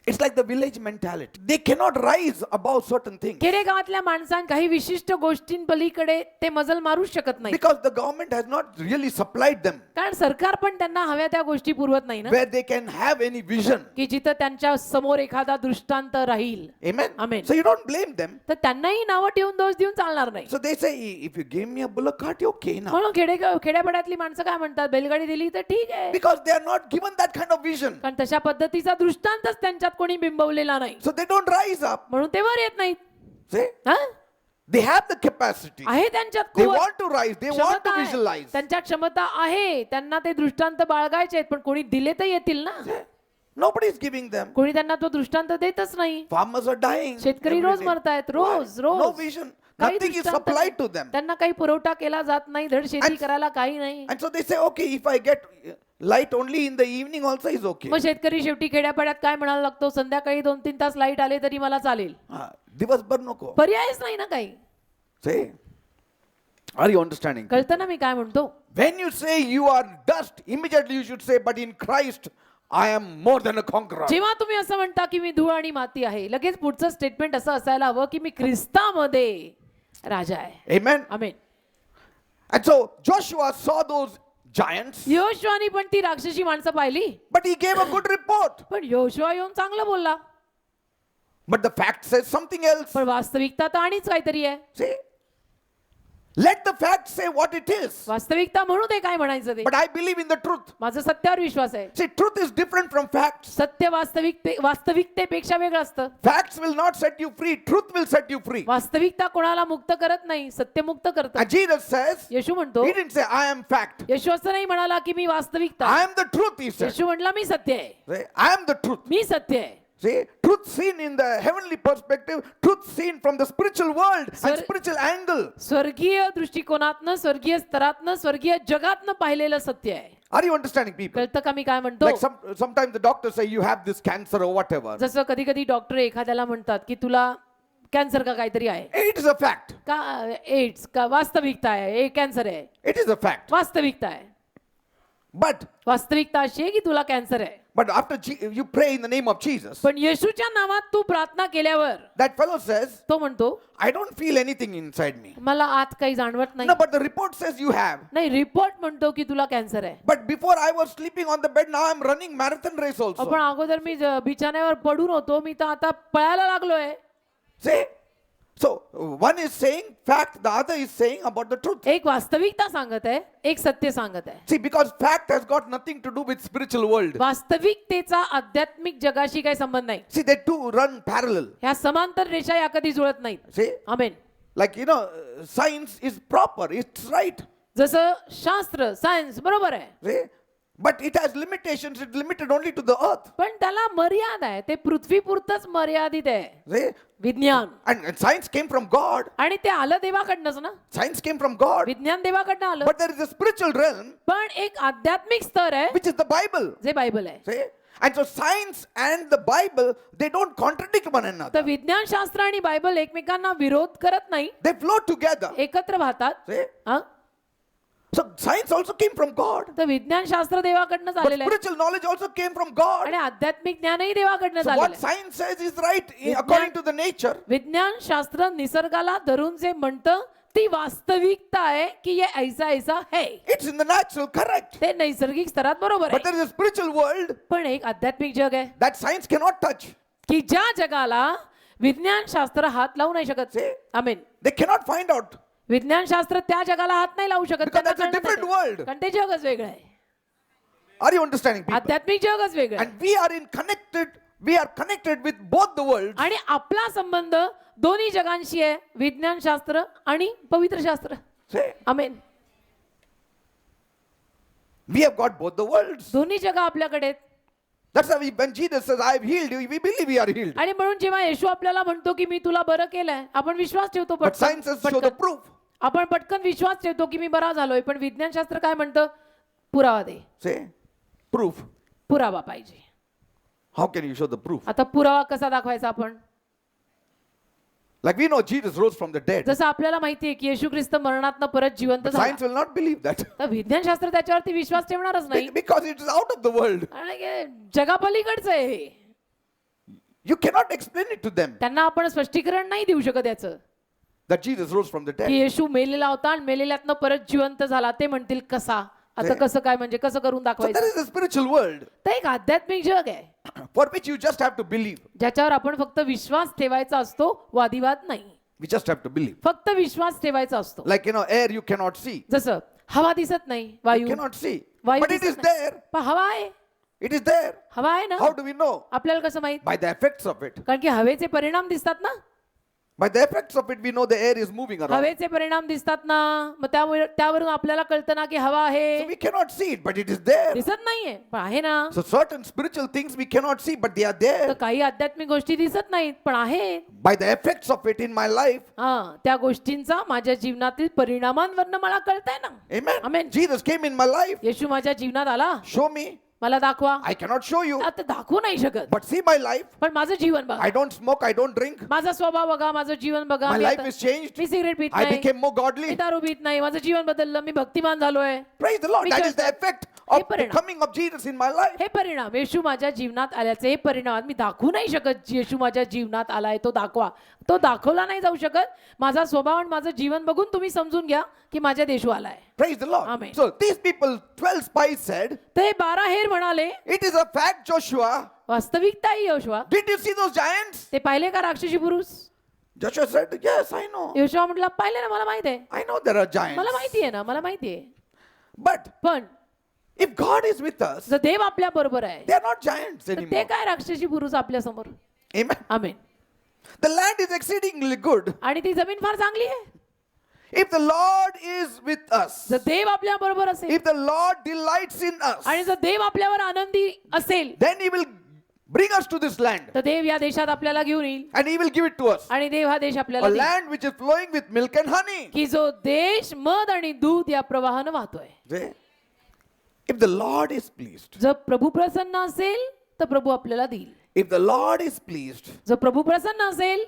It's like the village mentality. They cannot rise above certain things. खेडेगावातल्या माणसांना काही विशिष्ट गोष्टींपलीकडे ते मजल मारू शकत नाही. Because the government has not really supplied them कारण सरकार पण त्यांना हव्या त्या गोष्टी पुरवत नाही ना. where they can have any vision. की जिथं त्यांच्या समोर एखादा दृष्टांत राहील. Amen. Amen. So you don't blame them. तर त्यांनाही नावं ठेवून दोष देऊन चालणार नाही. So they say, if you give me a bullock cart, okay now. म्हणून खेड्यापाड्यातली माणसं काय म्हणतात, बैलगाडी दिली तर ठीक आहे. Because they are not given that kind of vision. कारण तशा पद्धतीचा दृष्टांतच त्यांच्यात कोणी बिंबवलेला नाही. So they don't rise up. म्हणून ते वर येत नाहीत. See? हा? They have the capacity. आहे त्यांच्यात They कुवत. want to rise. They want क्षमता to आहे. visualize. त्यांच्या क्षमता आहे, त्यांना ते दृष्टांत बाळगायचे आहेत, पण कोणी दिले तर येतील ना. Nobody is giving them. कोणी त्यांना तो दृष्टांत देतच नाही. Farmers are dying. शेतकरी every rose day. मरतायत, rose Why? Rose. No vision. काही Nothing is दृष्टांत supplied नाही. to them. त्यांना काही पुरवठा केला जात नाही, धड शेती And- करायला काही नाही. And so they say, okay, if I get light only in the evening also is okay. मग शेतकरी शेवटी खेड्यापाड्यात काय म्हणायला लागतो, संध्याकाळी 2-3 तास लाईट आले तरी मला चालेल. दिवसभर नको. पर्यायच नाही ना काही. Say, are you understanding? कळतं ना मी काय म्हणतो? When you say you are dust, immediately you should say, but in Christ I am more than a conqueror. जेव्हा तुम्ही असं म्हणता की मी धूळ आणि माती आहे, लगेच पुढचं स्टेटमेंट असं असायला हवं की मी ख्रिस्तामध्ये राजा आहे. Amen. Amen. And so Joshua saw those giants, योशुआनी पण ती राक्षसी माणसं पाहिली, but he gave a good report. पण योशुआ येऊन चांगलं बोलला. But the fact says something else. पण वास्तविकता तर आणिच काहीतरी आहे. See? Let the fact say what it is. वास्तविकता म्हणू दे काय म्हणायचं ते. But I believe in the truth. माझा सत्यावर विश्वास आहे. See, truth is different from facts. सत्य वास्तविकतेपेक्षा वेगळं असतं. Facts will not set you free. Truth will set you free. वास्तविकता कोणाला मुक्त करत नाही, सत्य मुक्त करतं. And Jesus says, येशू म्हणतो, he didn't say, I am fact. येशू असं नाही म्हणाला की मी वास्तविकता. I am the truth, he said. येशू म्हणला मी सत्य आहे. Say, I am the truth. मी सत्य आहे. See, truth seen in the heavenly perspective, truth seen from the spiritual world and Sir- spiritual angle. स्वर्गीय दृष्टिकोनातनं, स्वर्गीय स्तरातनं, स्वर्गीय जगातनं पाहिलेलं सत्य आहे. Are you understanding, people? कळतं का मी काय म्हणतो? Like sometimes the doctors say you have this cancer or whatever. जसं कधी कधी डॉक्टर एखाद्याला म्हणतात की तुला कॅन्सर का काहीतरी आहे, It is a fact. का एड्स का वास्तविकता आहे, हे कॅन्सर आहे, It is a fact. वास्तविकता आहे. But वास्तविकता अशी आहे की तुला कॅन्सर आहे. after you pray in the name of Jesus, पण येशूच्या नावात तू प्रार्थना केल्यावर that fellow says, तो म्हणतो I don't feel anything inside me. मला आत काही जाणवत नाही. No, but the report says you have. नाही, रिपोर्ट म्हणतो की तुला कॅन्सर आहे. But before I was sleeping on the bed, now I'm running marathon race also. पण अगोदर मी बिछाण्यावर पडून होतो, मी तर आता पळायला लागलोय. See? So one is saying fact, the other is saying about the truth. एक वास्तविकता सांगत आहे, एक सत्य सांगत आहे. See, because fact has got nothing to do with spiritual world. वास्तविकतेचा आध्यात्मिक जगाशी काही संबंध नाही. See, they two run parallel. ह्या समांतर रेषा या कधी जुळत नाहीत. See? Amen. Like, science is proper, it's right. जसं शास्त्र, सायन्स बरोबर आहे. See? But it has limitations, it's limited only to the earth. पण त्याला मर्यादा आहे, ते पृथ्वीपुरतच मर्यादित आहे. See? विज्ञान. And science came from God. आणि ते आलं देवाकडनंच ना. Science came from God. विज्ञान देवाकडनं आलं. But there is a spiritual realm, पण एक आध्यात्मिक स्तर आहे, which is the Bible. जे बायबल आहे. See? And so science and the Bible, they don't contradict one तर another. विज्ञान शास्त्र आणि बायबल एकमेकांना विरोध करत नाही, They flow together. एकत्र वाहतात. See? हा? So science also came from God. तर विज्ञान शास्त्र देवाकडनंच But आलेलं आहे spiritual knowledge also came from God. आणि आध्यात्मिक ज्ञानही देवाकडनंच So आलेलं what आहे. science says is right according to the nature. विज्ञान शास्त्र निसर्गाला धरून जे म्हणतं ती वास्तविकता आहे की ये ऐसा ऐसा है, It's in the natural, correct. ते नैसर्गिक स्तरात बरोबर But आहे. there is a spiritual world पण एक आध्यात्मिक जग आहे that science cannot touch. की ज्या जगाला विज्ञान शास्त्र हात लावू नाही शकत. See? Amen. They cannot find out. विज्ञान शास्त्र त्या जगाला हात नाही लावू शकत, Because that's a त्यांना different कळत world. नाही. कारण ते जगच वेगळं आहे. Are you understanding, people? आध्यात्मिक जगच वेगळं आहे. And we are connected with both the worlds. आणि आपला संबंध दोन्ही जगांशी आहे, विज्ञान शास्त्र आणि पवित्र शास्त्र. See? Amen. We have got both the worlds. दोन्ही जग आपल्याकडे आहेत. That's why when Jesus says, I have healed you, we believe we are healed. आणि म्हणून जेव्हा येशू आपल्याला म्हणतो की मी तुला बरं केलंय, आपण विश्वास ठेवतो. But science says, show the proof. आपण पटकन विश्वास ठेवतो की मी बरा झालोय. पण विज्ञान शास्त्र काय म्हणतं? पुरावा दे. Say, proof. पुरावा पाहिजे. How can you show the proof? आता पुरावा कसा दाखवायचा आपण? Like we know Jesus rose from the dead. जसं आपल्याला माहितीये की येशू ख्रिस्त मरणातनं परत जिवंत But झाला. science will not believe that. तर विज्ञान शास्त्र त्याच्यावरती विश्वास ठेवणारच नाही. Because it is out of the world. आणि हे जगापलीकडचं आहे हे. You cannot explain it to them त्यांना आपण स्पष्टीकरण नाही देऊ शकत याचं that Jesus rose from the की dead. येशू मेलेला होता आणि मेलेल्यातनं परत जिवंत झाला. ते म्हणतील कसा? आता कसं काय, म्हणजे कसं करून So दाखवायचं? there is a spiritual world तर एक आध्यात्मिक जग आहे for which you just have to believe. ज्याच्यावर आपण फक्त विश्वास ठेवायचा असतो, वादिवाद नाही. We just have to believe. फक्त विश्वास ठेवायचा असतो. Like, air you cannot see. जसं हवा दिसत नाही, You वायू cannot see. वायू But it is दिसत नाही. there. पण हवा आहे. It is there. हवा आहे ना. How do we know? आपल्याला कसं माहित? By the effects of it. कारण की हवेचे परिणाम दिसतात ना. By the effects of it, we know the air is moving around. हवेचे परिणाम दिसतात ना. मग त्यावरून आपल्याला कळतं ना की हवा So आहे. we cannot see it, but it is there. दिसत नाहीये पण आहे ना. So certain spiritual things we cannot see, but they are तर there. काही आध्यात्मिक गोष्टी दिसत नाहीत पण आहेत. By the effects of it in my life. त्या गोष्टींचा माझ्या जीवनातील परिणामांवरनं मला कळतंय ना. Amen. Amen. Jesus came in my life. येशू माझ्या जीवनात आला. Show me. मला दाखवा. I cannot show you. आता दाखवू नाही शकत. But see my life. पण माझं जीवन बघा. I don't smoke, I don't drink. माझा स्वभाव बघा, माझं जीवन बघा. My मी life आता- is changed. मी सिगरेट पित I नाही, became more मी godly. दारू पित नाही, माझं जीवन बदललं, मी भक्तिमान झालोय. Praise the Lord. Me That is the चर्चेत- effect हे of the परिणाम. coming of Jesus in my life. हे परिणाम येशू माझ्या जीवनात आल्याचे हे परिणाम मी दाखवू नाही शकत. येशू माझ्या जीवनात आलाय तो दाखवा. तो दाखवला नाही जाऊ शकत. माझा स्वभाव आणि माझं जीवन बघून तुम्ही समजून घ्या की माझ्या येशू आलाय. Praise the Lord. Amen. So these people, 12 spies said, ते 12 हेर म्हणाले, it is a fact, Joshua. वास्तविकता ही Yoshua. Did you see those giants? ते पाहिले का राक्षसी पुरुष? Joshua said, yes, I know. योशुआ म्हटलं पाहिले ना, मला माहित आहे. I know there are giants. मला माहिती आहे ना, मला माहिती आहे. But पण if God is with us, जर देव आपल्या बरोबर आहे they are not giants तर ते anymore. काय राक्षसी पुरुष आपल्या समोर. Amen. Amen. The land is exceedingly good. आणि ती जमीन फार चांगली आहे. If the Lord is with us, जर देव आपल्या बरोबर असेल if the Lord delights in us, आणि जर देव आपल्यावर आनंदी असेल then He will bring us to this land तर देव या देशात आपल्याला घेऊन येईल. and He will give it to us. आणि देव हा देश A आपल्याला देईल. land which is flowing with milk and honey. की जो देश मध आणि दूध या प्रवाहानं वाहतोय. See? If the Lord is pleased, जर प्रभू प्रसन्न असेल तर प्रभू आपल्याला देईल. if the Lord is pleased, जर प्रभू प्रसन्न असेल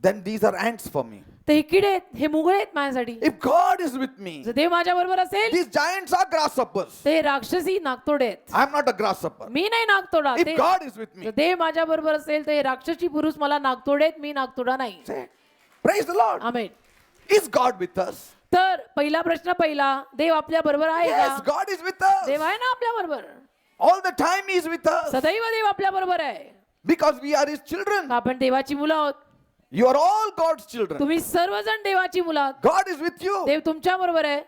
then these are ants for me. तर हे किडे आहेत, हे मुगळे आहेत माझ्यासाठी. If God is with me, जर देव माझ्या बरोबर असेल these giants are grasshoppers. ते राक्षसी नागतोडे आहेत. I'm not a grasshopper. मी नाही नागतोडा. If God is with me, जर देव माझ्या बरोबर असेल तर हे राक्षसी पुरुष मला नागतोडे आहेत, मी नागतोडा नाही. say, praise the Lord. Amen. Is God with us? तर पहिला प्रश्न पहिला, देव आपल्या बरोबर आहे Yes, का? God is with us. देव आहे ना आपल्या बरोबर. All the time He is with us. सदैव देव आपल्या बरोबर आहे. Because we are His children. आपण देवाची मुलं आहोत. You are all God's children. तुम्ही सर्वजण देवाची मुलं आहात. God is with you. देव तुमच्या बरोबर आहे.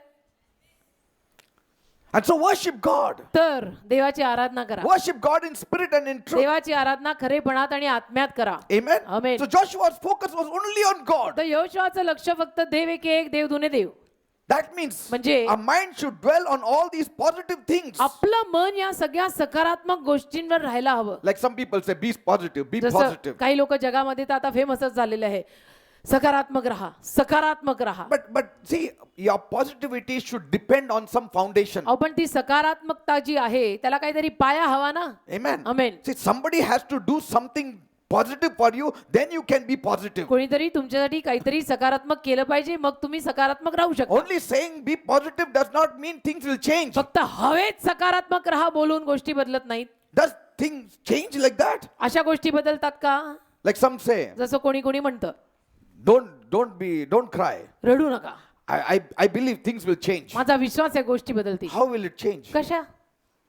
And so worship God. तर देवाची आराधना करा. Worship God in spirit and in truth. देवाची आराधना खरेपणात आणि आत्म्यात करा. Amen. Amen. So Joshua's focus was only on God. तर यहोशुआचं लक्ष फक्त देव एक देव दुने देव. That means म्हणजे our mind should dwell on all these positive things. आपलं मन या सगळ्या सकारात्मक गोष्टींवर राहायला हवं. Like some people say, be positive, be जसं positive. काही लोक जगामध्ये तर आता फेमसच झालेले आहे, सकारात्मक राहा, सकारात्मक राहा. But see, your positivity should depend on some foundation. अहो पण ती सकारात्मकता जी आहे त्याला काहीतरी पाया हवा ना. Amen. Amen. See, somebody has to do something positive for you, then you can be positive. कोणीतरी तुमच्यासाठी काहीतरी सकारात्मक केलं पाहिजे, मग तुम्ही सकारात्मक राहू शकता. Only saying be positive does not mean things will change. फक्त हवेत सकारात्मक राहा बोलून गोष्टी बदलत नाहीत. Does things change like that? अशा गोष्टी बदलतात का? Like some say, जसं कोणी कोणी म्हणतं don't cry. रडू नका, I believe things will change. माझा विश्वास आहे गोष्टी बदलतील. How will it change? कशा?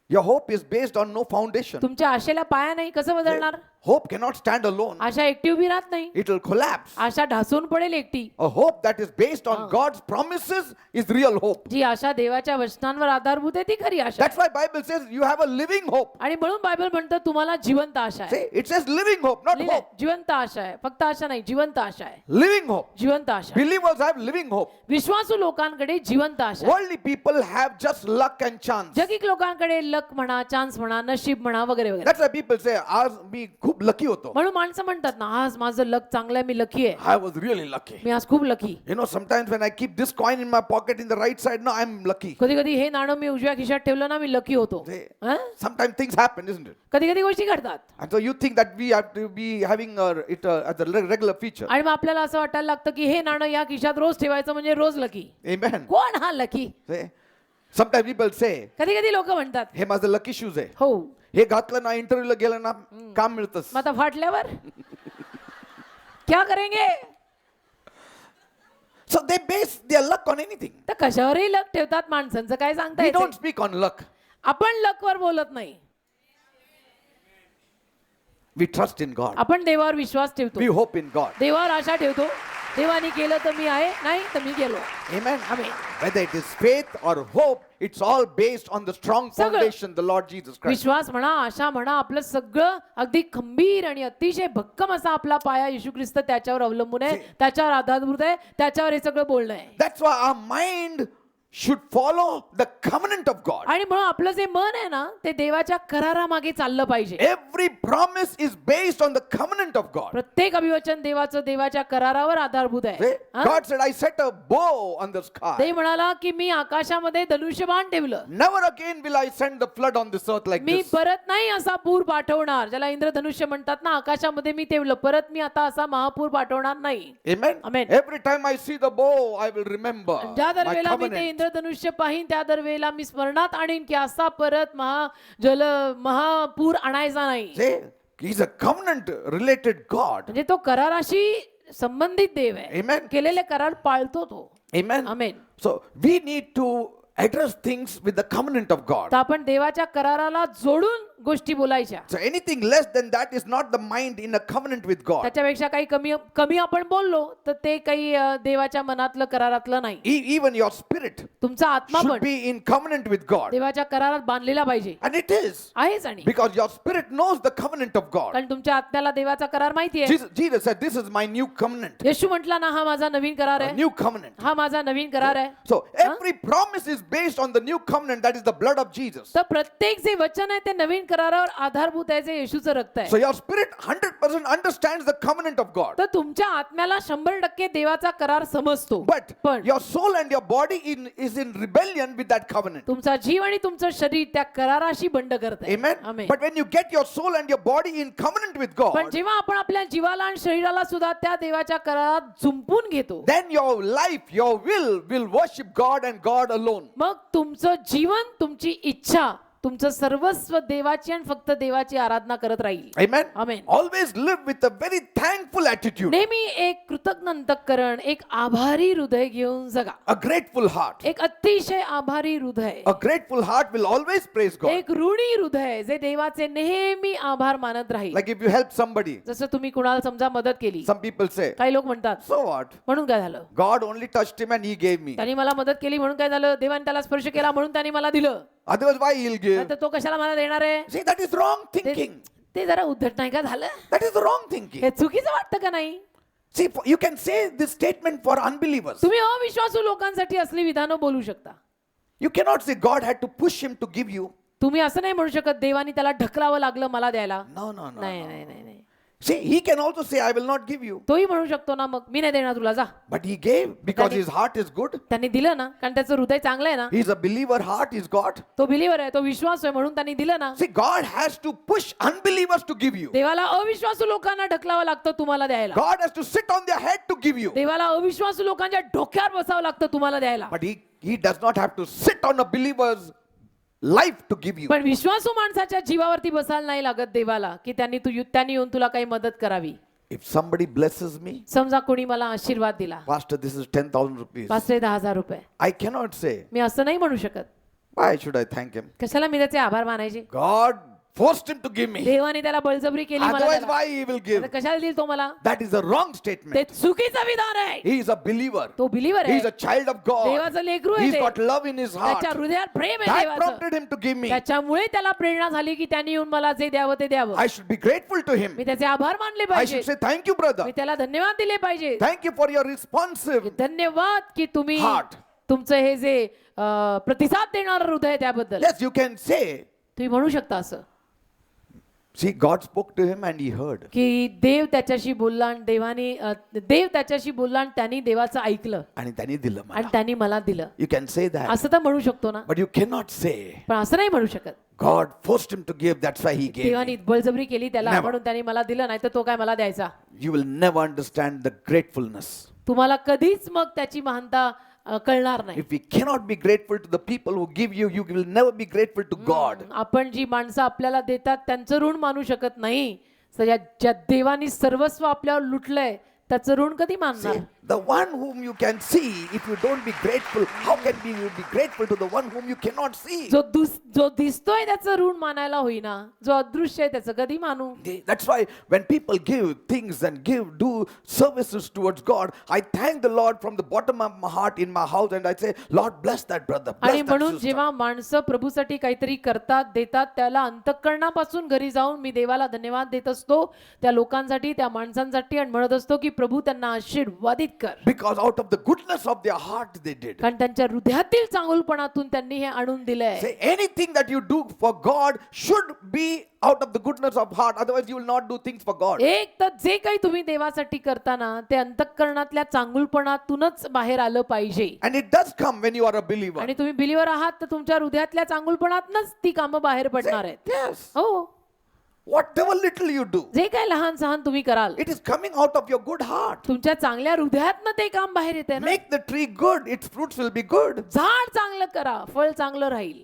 Your hope is based on no foundation. तुमच्या आशेला पाया नाही, कसं बदलणार? Hope cannot stand alone. आशा एकटी उभी राहत नाही, It will collapse. आशा ढासून पडेल एकटी. A hope that is based on God's promises is real hope. जी आशा देवाच्या वचनांवर आधारभूत आहे ती खरी आशा. That's why Bible says you have a living hope. आणि म्हणून बायबल म्हणतं तुम्हाला जिवंत आशा आहे. See, it says living hope, not लिहिलंय, hope. जिवंत आशा आहे, फक्त आशा नाही, जिवंत आशा आहे. Living hope. जिवंत आशा. Believers have living hope. विश्वासू लोकांकडे जिवंत आशा आहे. Worldly people have just luck and chance. जगिक लोकांकडे लक म्हणा, चान्स म्हणा, नशीब म्हणा वगैरे वगैरे. That's why people say, आज मी खूप lucky होतो. म्हणून माणसं म्हणतात ना, आज माझं लक चांगलं आहे, मी लकी आहे. I was really lucky. मी आज खूप lucky. You know, sometimes when I keep this coin in my pocket in the right side, no, I'm lucky. कधी कधी हे नाणं मी उजव्या खिशात ठेवलं ना, मी लकी होतो. हं? Sometimes things happen, isn't it? कधी कधी गोष्टी घडतात. And so you think that we have to be having it as a regular feature. आणि मग आपल्याला असं वाटायला लागतं की हे नाणं या खिशात रोज ठेवायचं म्हणजे रोज लकी. Amen. कोण हा lucky? See? Sometimes people say, कधी कधी लोक म्हणतात हे माझं लकी शूज आहे. हो, हे घातलं ना, इंटरव्ह्यूला गेलं ना, काम मिळतंच. मग आता फाटल्यावर क्या करेंगे? So they base their luck on anything. तर कशावरही लक ठेवतात माणसांचं, काय सांगता We येते? don't speak on luck. आपण लकवर बोलत नाही, We trust in God. आपण देवावर विश्वास ठेवतो, We hope in God. देवावर आशा ठेवतो. देवाने केलं तर मी आहे, नाही तर मी गेलो. Amen. Amen. Whether it is faith or hope, it's all based on the strong सगळं. foundation, the Lord Jesus Christ. विश्वास म्हणा, आशा म्हणा, आपलं सगळं अगदी खंबीर आणि अतिशय भक्कम असा आपला पाया येशू ख्रिस्त त्याच्यावर अवलंबून आहे, त्याच्यावर आधारभूत आहे, त्याच्यावर हे सगळं बोलणं आहे. That's why our mind should follow the covenant of God. आणि म्हणून आपलं जे मन आहे ना, ते देवाच्या करारामागे चाललं पाहिजे. Every promise is based on the covenant of God. प्रत्येक अभिवचन देवाचं देवाच्या करारावर आधारभूत आहे. See? हा? God said, I set a bow on the sky. ते म्हणाला की मी आकाशामध्ये धनुष्यबाण ठेवलं, Never again will I send the flood on this earth like me this. परत नाही असा पूर पाठवणार, ज्याला इंद्रधनुष्य म्हणतात ना, आकाशामध्ये मी ठेवलं, परत मी आता असा महापूर पाठवणार नाही. Amen. Amen. Every time I see the bow, I will remember ज्या my दरवेळेला मी ते covenant. इंद्रधनुष्य पाहीन त्या दरवेळेला मी स्मरणात आणीन की असा परत महापूर आणायचा नाही. See, He's a covenant related God. म्हणजे तो कराराशी संबंधित देव आहे. Amen. केलेले करार पाळतो तो. Amen. Amen. So we need to address things with the covenant of God. तर आपण देवाच्या कराराला जोडून गोष्टी बोलायच्या. So anything less than that is not the mind in a covenant with God. त्याच्यापेक्षा काही कमी आपण बोललो तर ते काही देवाच्या मनातलं करारातलं नाही. Even your spirit तुमचा आत्मा should पण be in covenant with God. देवाच्या करारात बांधलेला पाहिजे. And it is. आहेच. आणि Because your spirit knows the covenant of God. कारण तुमच्या आत्म्याला देवाचा करार माहिती आहे. Jesus said, this is my new covenant. येशू म्हटला ना, हा माझा नवीन करार A आहे, new covenant. हा माझा नवीन करार आहे. So every promise is based on the new covenant, that is the blood of Jesus. तर प्रत्येक जे वचन आहे ते नवीन करारावर आधारभूत आहे जे येशूचं रक्त आहे. So your spirit 100% understands the covenant of God. तर तुमच्या आत्म्याला 100% देवाचा करार समजतो. But पण your soul and your body is in rebellion with that covenant. तुमचा जीव आणि तुमचं शरीर त्या कराराशी बंड करत आहे. Amen. Amen. But when you get your soul and your body in covenant with पण God, जेव्हा आपण आपल्या जीवाला आणि शरीराला सुद्धा त्या देवाच्या करारात जुंपून घेतो, then your life, your will worship God and God alone. मग तुमचं जीवन, तुमची इच्छा, तुमचं सर्वस्व देवाची आणि फक्त देवाची आराधना करत राहील. Amen. Amen. Always live with a very thankful attitude, नेहमी एक कृतज्ञ अंतःकरण, एक आभारी हृदय घेऊन जगा. a grateful heart. एक अतिशय आभारी हृदय, A grateful heart will always praise God. एक ऋणी हृदय जे देवाचे नेहमी आभार मानत राहील. Like if you help somebody, जसं तुम्ही कुणाला समजा मदत केली, some people say, काही लोक म्हणतात so what? म्हणून काय झालं, God only touched him and he gave me. त्यांनी मला मदत केली म्हणून काय झालं, देवाने त्याला स्पर्श केला म्हणून त्यांनी मला दिलं, Otherwise, why he'll give? तर तो कशाला मला देणार आहे. See, that is wrong thinking. ते जरा उद्धट नाही का झालं, That is wrong thinking. हे चुकीचं वाटतं का नाही. See, you can say this statement for unbelievers. तुम्ही अविश्वासू लोकांसाठी असली विधानं बोलू शकता. You cannot say God had to push him to give you. तुम्ही असं नाही म्हणू शकत देवानी त्याला ढकलावं लागलं मला द्यायला. No. नाही नाही नाही नाही. See, he can also say, I will not give you. तोही म्हणू शकतो ना, मग मी नाही देणार तुला, जा. But he gave because his heart is good. त्यांनी दिलं ना, कारण त्याचं हृदय चांगलं आहे ना. He's a believer, heart is God. तो बिलीवर आहे, तो विश्वास आहे म्हणून त्यांनी दिलं ना. See, God has to push unbelievers to give you. देवाला अविश्वासू लोकांना ढकलावं लागतं तुम्हाला द्यायला. God has to sit on their head to give you. देवाला अविश्वासू लोकांच्या डोक्यावर बसावं लागतं तुम्हाला द्यायला. But he does not have to sit on a believer's life to give you. पण विश्वासू माणसाच्या जीवावरती बसायला नाही लागत देवाला, की त्यांनी येऊन तुला काही मदत करावी. If somebody blesses me, समजा कोणी मला आशीर्वाद दिला, Pastor, this is 10,000 rupees. 5,000-10,000 रुपये, I cannot say, मी असं नाही म्हणू शकत. why should I thank him? कशाला मी त्याचे आभार मानायचे. God forced him to give me. देवाने त्याला बळजबरी केली मला Otherwise, द्यायला. why he will give? आता कशाला देईल तो मला. That is a wrong ते statement. चुकीचं विधान आहे. He is a believer. तो बिलीवर He आहे, is a child of God. देवाचं लेकरू आहे He's ते. got love in his heart. त्याच्या हृदयात प्रेम आहे That देवाचं. prompted him to give me. त्याच्यामुळे त्याला प्रेरणा झाली की त्यांनी येऊन मला जे द्यावं ते द्यावं. I should be grateful to him. मी त्याचे आभार मानले I पाहिजे. should say thank you, brother. मी त्याला धन्यवाद दिले पाहिजे. Thank you for your responsive. धन्यवाद की तुम्ही Heart. तुमचं हे जे प्रतिसाद देणारं हृदय त्याबद्दल Yes, you can say. तुम्ही म्हणू शकता असं, See, God spoke to him and he heard. की देव त्याच्याशी बोलला आणि देव त्याच्याशी बोलला आणि त्यांनी देवाचं ऐकलं आणि त्यांनी दिलं मला. आणि त्यांनी मला दिलं. You can say that. असं तर म्हणू शकतो ना, But you cannot say, पण असं नाही म्हणू शकत. God forced him to give, that's why he gave me. देवानी बळजबरी केली त्याला Never. म्हणून त्यांनी मला दिलं, नाही तर तो काय मला द्यायचा. You will never understand the gratefulness. तुम्हाला कधीच मग त्याची महानता कळणार नाही. If we cannot be grateful to the people who give you, you will never be grateful to God. आपण जी माणसं आपल्याला देतात त्यांचं ऋण मानू शकत नाही. ज्या देवानी सर्वस्व आपल्यावर लुटलंय त्याचं ऋण कधी मानणार. The one whom you can see, if you don't be grateful, how can you be grateful to the one whom you cannot see? जो दिसतोय त्याचं ऋण मानायला होईना, जो अदृश्य आहे त्याचं कधी मानू. That's why when people give things and do services towards God, I thank the Lord from the bottom of my heart in my house and I say, Lord, bless that brother, bless आणि that म्हणून sister. जेव्हा माणसं प्रभूसाठी काहीतरी करतात, देतात, त्याला अंतःकरणापासून घरी जाऊन मी देवाला धन्यवाद देत असतो त्या लोकांसाठी, त्या माणसांसाठी, आणि म्हणत असतो की प्रभू त्यांना आशीर्वादित कर. Because out of the goodness of their heart they did. कारण त्यांच्या हृदयातील चांगुलपणातून त्यांनी हे आणून दिलंय. Say anything that you do for God should be out of the goodness of heart, otherwise you will not do things for God. एक तर जे काही तुम्ही देवासाठी करताना ते अंतःकरणातल्या चांगुलपणातूनच बाहेर आलं पाहिजे. And it does come when you are a believer. आणि तुम्ही बिलीवर आहात तर तुमच्या हृदयातल्या चांगुलपणातनच ती कामं बाहेर पडणार आहेत. Yes. हो, Whatever little you do, जे काय लहान सहान तुम्ही कराल it is coming out of your good heart. तुमच्या चांगल्या हृदयातनं ते काम बाहेर येते ना. Make the tree good, its fruits will be good. झाड चांगलं करा, फळ चांगलं राहील.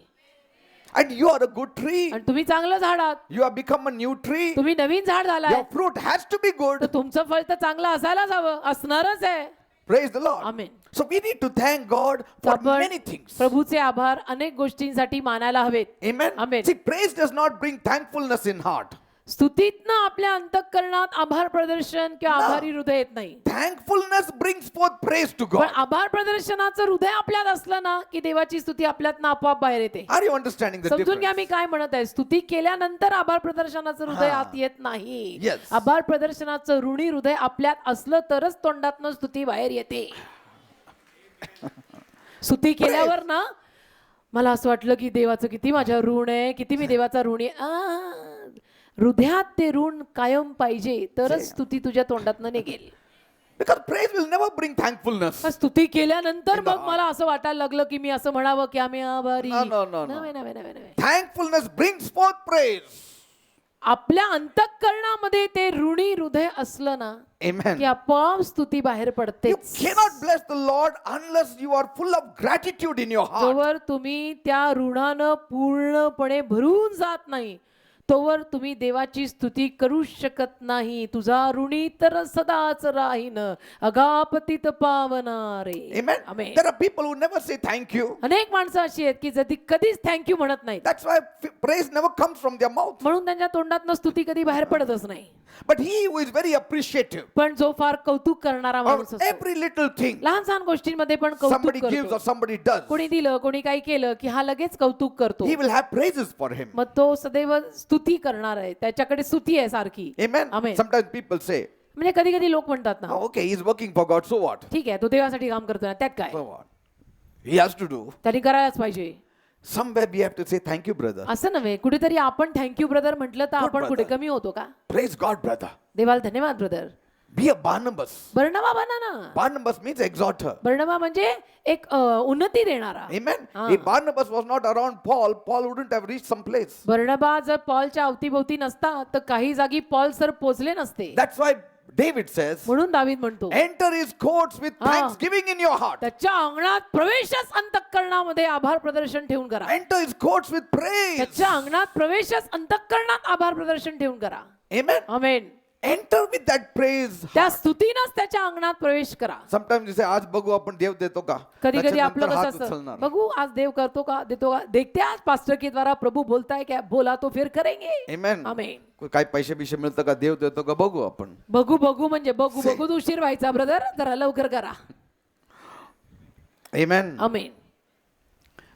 And you are a good tree. आणि तुम्ही चांगलं झाड आहात, You have become a new tree. तुम्ही नवीन झाड झालाय, Your fruit has to be good. तर तुमचं फळ तर चांगलं असायलाच हवं, असणारच आहे. Praise the Lord. Amen. So we need to thank God for आपण many things. प्रभूचे आभार अनेक गोष्टींसाठी मानायला हवेत. Amen. Amen. See, praise does not bring thankfulness in heart. स्तुतीतनं आपल्या अंतःकरणात आभार प्रदर्शन किंवा आभारी हृदय येत नाही. Thankfulness brings forth praise to पण God. आभार प्रदर्शनाचं हृदय आपल्यात असलं ना की देवाची स्तुती आपल्यातनं आपोआप बाहेर येते. Are you understanding the समजून घ्या difference? मी काय म्हणत आहे. स्तुती केल्यानंतर आभार प्रदर्शनाचं हृदय आत येत नाही. Yes. आभार प्रदर्शनाचं ऋणी हृदय आपल्यात असलं तरच तोंडातनं स्तुती बाहेर येते. स्तुती केल्यावर ना मला असं वाटलं की देवाचं किती माझ्या ऋण आहे, किती मी देवाचा ऋणी हृदयात ते ऋण कायम पाहिजे, तरच स्तुती तुझ्या तोंडातनं निघेल. Because praise will never bring thankfulness. स्तुती केल्यानंतर मग मला असं वाटायला लागलं की मी असं म्हणावं की आम्ही आभारी. No. नव्हे, नव्हे, नव्हे, नव्हे. Thankfulness brings forth praise. आपल्या अंतःकरणामध्ये ते ऋणी हृदय असलं ना Amen. की आपोआप स्तुती बाहेर You पडते. cannot bless the Lord unless you are full of gratitude in your heart. जोवर तुम्ही त्या ऋणानं पूर्णपणे भरून जात नाही तोवर तुम्ही देवाची स्तुती करू शकत नाही. तुझा ऋणी तर सदाच राहीन अगापतीत पावनारे. Amen. Amen. There are people who never say thank you. अनेक माणसं अशी आहेत की कधीच थँक्यू म्हणत नाहीत. That's why praise never comes from their mouth. म्हणून त्यांच्या तोंडातनं स्तुती कधी बाहेर पडतच नाही. But he who is very appreciative पण जो फार कौतुक करणारा माणूस of असतो, every little thing लहान सहान गोष्टींमध्ये पण कौतुक somebody gives or करतो. somebody does, कोणी दिलं, कोणी काही केलं की हा लगेच कौतुक करतो. he will have praises for him. मग तो सदैव स्तुती करणार आहे, त्याच्याकडे स्तुती आहे सारखी. Amen. Amen. Sometimes people say, म्हणजे कधी कधी लोक म्हणतात ना, oh, okay, he's working for God, so what? ठीक आहे तो देवासाठी काम करतो ना, त्यात काय, So what? He has to do. त्यांनी करायलाच पाहिजे. Somewhere we have to say thank you, brother. असं नव्हे, कुठेतरी आपण थँक्यू ब्रदर म्हटलं तर आपण कुठे brother. कमी होतो का? Praise God, brother. देवाला धन्यवाद ब्रदर. Be a Barnabas. बर्णबा बना ना. Barnabas means exhorter. बर्णबा म्हणजे एक उन्नती देणारा. Amen. Ah. If Barnabas was not around Paul, Paul wouldn't have reached some place. बर्णबा जर पॉलच्या अवतीभोवती नसता तर काही जागी पॉल सर पोचले नसते. That's why David says, म्हणून दावीद म्हणतो, enter his courts with Ah. thanksgiving in your heart. त्याच्या अंगणात प्रवेशच अंतःकरणामध्ये आभार प्रदर्शन ठेवून करा. Enter his courts with praise. त्याच्या अंगणात प्रवेशच अंतःकरणात आभार प्रदर्शन ठेवून करा. Amen. Amen. Enter with that praise. त्या स्तुतीनंच त्याच्या अंगणात प्रवेश करा. Sometimes you say, आज बघू आपण देव देतो का? कधी कधी आपलं त्याच्यानंतर हात कसं असतं, उचलणार. बघू आज देव करतो का, देतो का, देखते आज पास्टर के द्वारा प्रभू बोलता है क्या, बोला तो फिर करेंगे. Amen. आमेन. काही पैसे बिशे मिळतं का? देव देतो का? बघू आपण. बघू म्हणजे बघू उशीर व्हायचा ब्रदर, जरा लवकर करा. Amen. Amen.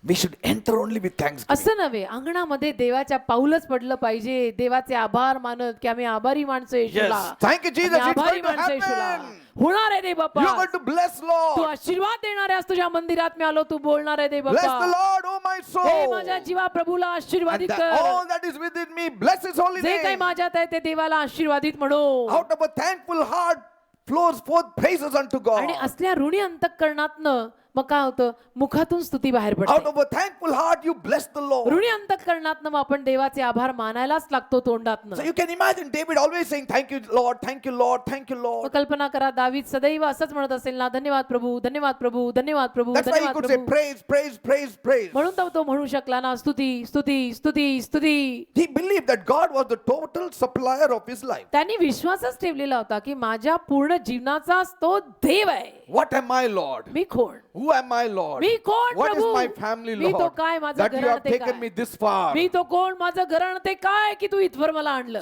We should enter only with thanksgiving. असं नव्हे, अंगणामध्ये देवाच्या पाऊलच पडलं पाहिजे, देवाचे आभार मानत की आम्ही आभारी माणसं येशूला. Yes. Thank you, Jesus. आम्ही It's आभारी going to माणसं येशूला. happen. होणार आहे दे बाप्पा. You are going to bless Tu Lord. आशीर्वाद देणार आहेस, तुझ्या मंदिरात मी आलो, तू बोलणार आहे दे Bless the Bappa. Lord, oh my हे soul. माझ्या जीवा प्रभूला And आशीर्वादित that कर. all that is within me, bless his holy जे काही name. माझ्यात आहे ते देवाला आशीर्वादित म्हणो. Out of a thankful heart flows forth praises unto आणि God. असल्या ऋणी अंतःकरणातनं मग काय होतं, मुखातून स्तुती बाहेर Out पडते. of a thankful heart you bless the Lord. ऋणी अंतःकरणातनं मग आपण देवाचे आभार मानायलाच लागतो तोंडातनं. So you can imagine David always saying thank you Lord, thank you Lord, thank you मग Lord. कल्पना करा, दावीद सदैव असंच म्हणत असेल ना, धन्यवाद प्रभू, धन्यवाद प्रभू, धन्यवाद प्रभू, That's why he धन्यवाद could say Prabhu. praise, praise, praise, praise. म्हणून तर तो म्हणू शकला ना, स्तुती स्तुती स्तुती स्तुती. He believed that God was the total supplier of his life. त्यांनी विश्वासच ठेवलेला होता की माझ्या पूर्ण जीवनाचा तो देव आहे. What am I, Lord? मी कोण? Who am I, Lord? मी कोण What is Prabhu? my family, मी तो Lord? काय, माझं That you घराणं have ते taken काय? me this far. मी तो कोण, माझं घराणं ते काय की तू इथवर मला आणलं.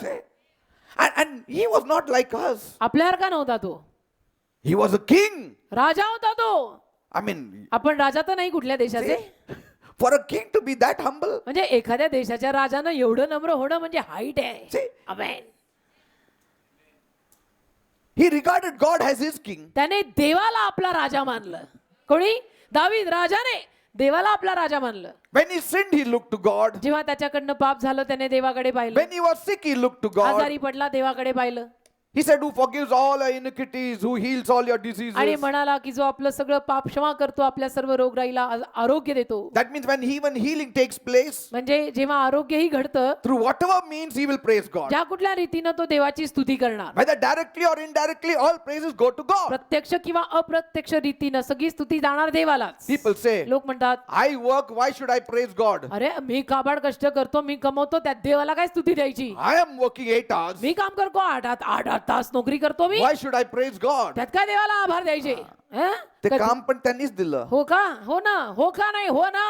And he was not like us. आपल्यासारखा नव्हता तो, He was a king. राजा होता तो. I mean, आपण राजा तर नाही कुठल्या देशाचे. for a king to be that humble. म्हणजे एखाद्या देशाच्या राजानं एवढं नम्र होणं म्हणजे हाईट आहे. See, amen. he regarded God as his king. त्याने देवाला आपला राजा मानलं. कोणी? दावीद राजाने देवाला आपला राजा मानलं. When he sinned, he looked to God. जेव्हा त्याच्याकडनं पाप झालं त्याने देवाकडे पाहिलं. When he was sick, he looked to God. आजारी पडला देवाकडे पाहिलं. He said, who forgives all your iniquities, who heals all your आणि diseases. म्हणाला की जो आपलं सगळं पाप क्षमा करतो, आपल्या सर्व रोगराईला आरोग्य देतो. That means when even healing takes place, म्हणजे जेव्हा आरोग्यही घडतं, through whatever means, he will praise God. ज्या कुठल्या रीतीनं तो देवाची स्तुती करणार. Whether directly or indirectly, all praises go to God. प्रत्यक्ष किंवा अप्रत्यक्ष रीतीनं सगळी स्तुती जाणार देवालाच. People say, लोक म्हणतात, I work, why should I praise God? अरे मी काबाड कष्ट करतो, मी कमवतो, त्यात देवाला काय स्तुती द्यायची. I am working 8 hours. मी काम करतो आठ तास नोकरी करतो मी, Why should I praise God? त्यात काय देवाला आभार द्यायचे. हं? ते काम पण त्यांनीच दिलं. हो का? हो ना, हो का नाही, हो ना.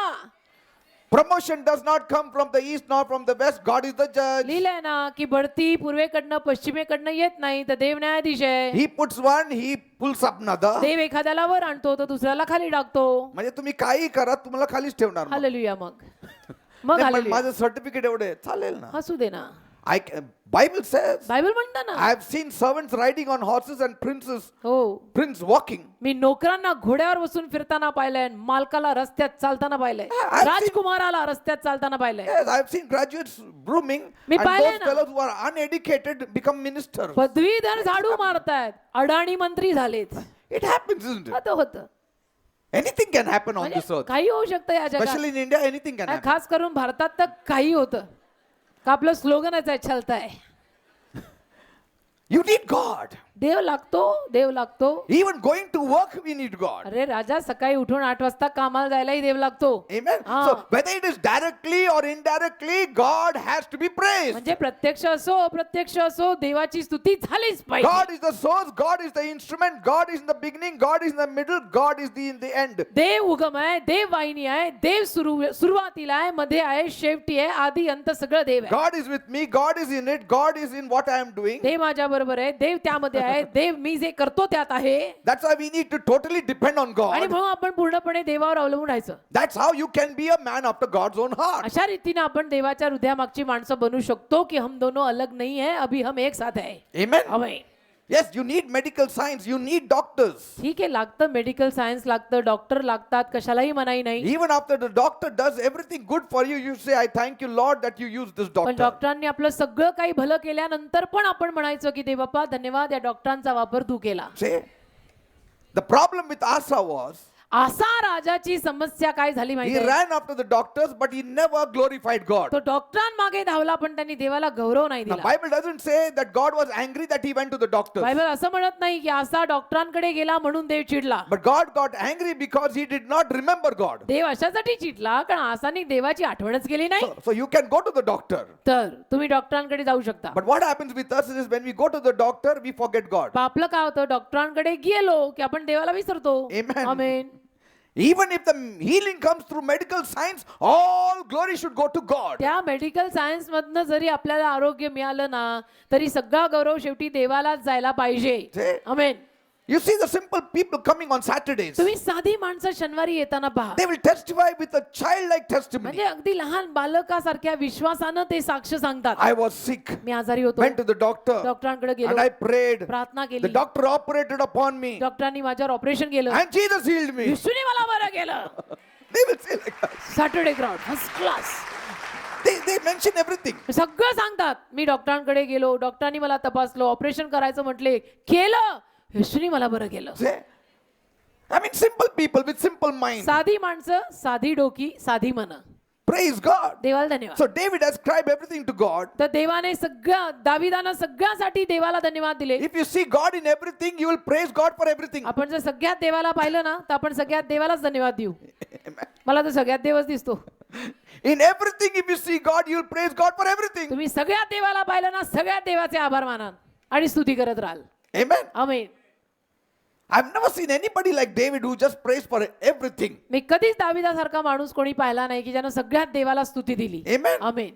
Promotion does not come from the east nor from the west. God is the judge. लिहिलंय ना की बढती पूर्वेकडनं पश्चिमेकडनं येत नाही, तर देव न्यायाधीश आहे. He puts one, he pulls up another. देव एखाद्याला वर आणतो तर दुसऱ्याला खाली टाकतो. म्हणजे तुम्ही काही करा, तुम्हाला खालीच ठेवणार मग. हालेलुया. मग नाही, पण हालेलुया. माझं सर्टिफिकेट एवढे चालेल ना. असू दे ना. Bible says, बायबल म्हणतं ना. I have seen servants riding on horses and हो, prince walking. मी नोकरांना घोड्यावर बसून फिरताना पाहिलंय, मालकाला रस्त्यात चालताना पाहिलंय, I've seen- राजकुमाराला रस्त्यात चालताना पाहिलंय. Yes, I have seen graduates brooming, me and पाहिलंय those ना. fellows who are uneducated become ministers. पदवीधर झाडू मारतायत, अडाणी मंत्री झालेत. It happens, isn't it? होतं. Anything can happen on म्हणजे this earth. काही होऊ शकतं या जगात. Especially in India, anything can happen. खास करून भारतात तर काही होतं. का आपलं स्लोगनच आहे, चलता है. You need God. देव लागतो, देव लागतो. Even going to work, we need God. अरे राजा, सकाळी उठून 8 वाजता कामाला जायलाही देव लागतो. Amen. Ah. So whether it is directly or indirectly, God has to be praised. म्हणजे प्रत्यक्ष असो अप्रत्यक्ष असो देवाची स्तुती झालीच पाहिजे. God is the source, God is the instrument, God is in the beginning, God is in the middle, God is in the end. देव उगम आहे, देव वाहिनी आहे, देव सुरुवातीला आहे, मध्ये आहे, शेवटी आहे, आधी अंत सगळं देव आहे. God is with me, God is in it, God is in what I am doing. देव माझ्या बरोबर आहे, देव त्यामध्ये आहे, देव मी जे करतो त्यात आहे. That's why we need to totally depend on आणि God. म्हणून आपण पूर्णपणे देवावर अवलंबून राहायचं. That's how you can be a man after God's own heart. अशा रीतीने आपण देवाच्या हृदयामागची माणसं बनू शकतो की हम दोनों अलग नहीं है, अभी हम एक साथ है. Amen. अवय. Yes, you need medical science, you need doctors. ठीक आहे, लागतं मेडिकल सायन्स, लागतं डॉक्टर लागतात, कशालाही मनाई नाही. Even after the doctor does everything good for you, you say, I thank you, Lord, that you used this पण doctor. डॉक्टरांनी आपलं सगळं काही भलं केल्यानंतर पण आपण म्हणायचं की देव बाप्पा धन्यवाद, या डॉक्टरांचा वापर तू केला. See, the problem with Asa was, असा राजाची समस्या काय झाली he माहिती आहे? ran after the doctors, but he never glorified God. तो डॉक्टरांमागे धावला पण त्यांनी देवाला गौरव नाही The दिला. Bible doesn't say that God was angry that he went to the doctors. Bible असं म्हणत नाही की असा डॉक्टरांकडे गेला म्हणून देव चिडला. But God got angry because he did not remember God. देव अशासाठी चिडला कारण आसानी देवाची आठवणच केली नाही. So you can go to the doctor. तर तुम्ही डॉक्टरांकडे जाऊ शकता. But what happens with us is when we go to the doctor, we forget God. पण आपलं काय होतं, डॉक्टरांकडे गेलो की आपण देवाला विसरतो. Amen. Amen. Even if the healing comes through medical science, all glory should go to God. त्या मेडिकल सायन्स मधनं जरी आपल्याला आरोग्य मिळालं ना तरी सगळा गौरव शेवटी देवालाच जायला पाहिजे. ते- आमेन. You see the simple people coming on Saturdays. तुम्ही साधी माणसं शनिवारी येताना पहा. They will testify with a childlike testimony. म्हणजे अगदी लहान बालकासारख्या विश्वासानं ते साक्ष सांगतात. I was sick, मी आजारी होतो, went to the doctor, डॉक्टरांकडे and गेलो, I prayed. प्रार्थना The केली, doctor operated upon me, डॉक्टरांनी माझ्यावर ऑपरेशन केलं, and Jesus healed me. येशूने मला बरं केलं. They will say like that. Saturday crowd first class. They mention everything. सगळं सांगतात. मी डॉक्टरांकडे गेलो, डॉक्टरांनी मला तपासलं, ऑपरेशन करायचं म्हटले, केलं, येशूने मला बरं केलं. Say, I mean, simple people with simple mind. साधी माणसं, साधी डोकी, साधी मन. Praise God. देवाला धन्यवाद. So David ascribed everything to God. तर देवाने दाविदानं सगळ्यासाठी देवाला धन्यवाद दिले. If you see God in everything, you will praise God for everything. आपण जर सगळ्यात देवाला पाहिलं ना तर आपण सगळ्यात देवालाच धन्यवाद देऊ. मला तर सगळ्यात देवच दिसतो. In everything, if you see God, you will praise God for everything. तुम्ही सगळ्यात देवाला पाहिलं ना सगळ्यात देवाचे आभार मानाल आणि स्तुती करत राहाल. Amen. Amen. I've never seen anybody like David who just prays for everything. मी कधीच दाविदासारखा माणूस कोणी पाहिला नाही की ज्यानं सगळ्यात देवाला स्तुती दिली. Amen. आमेन.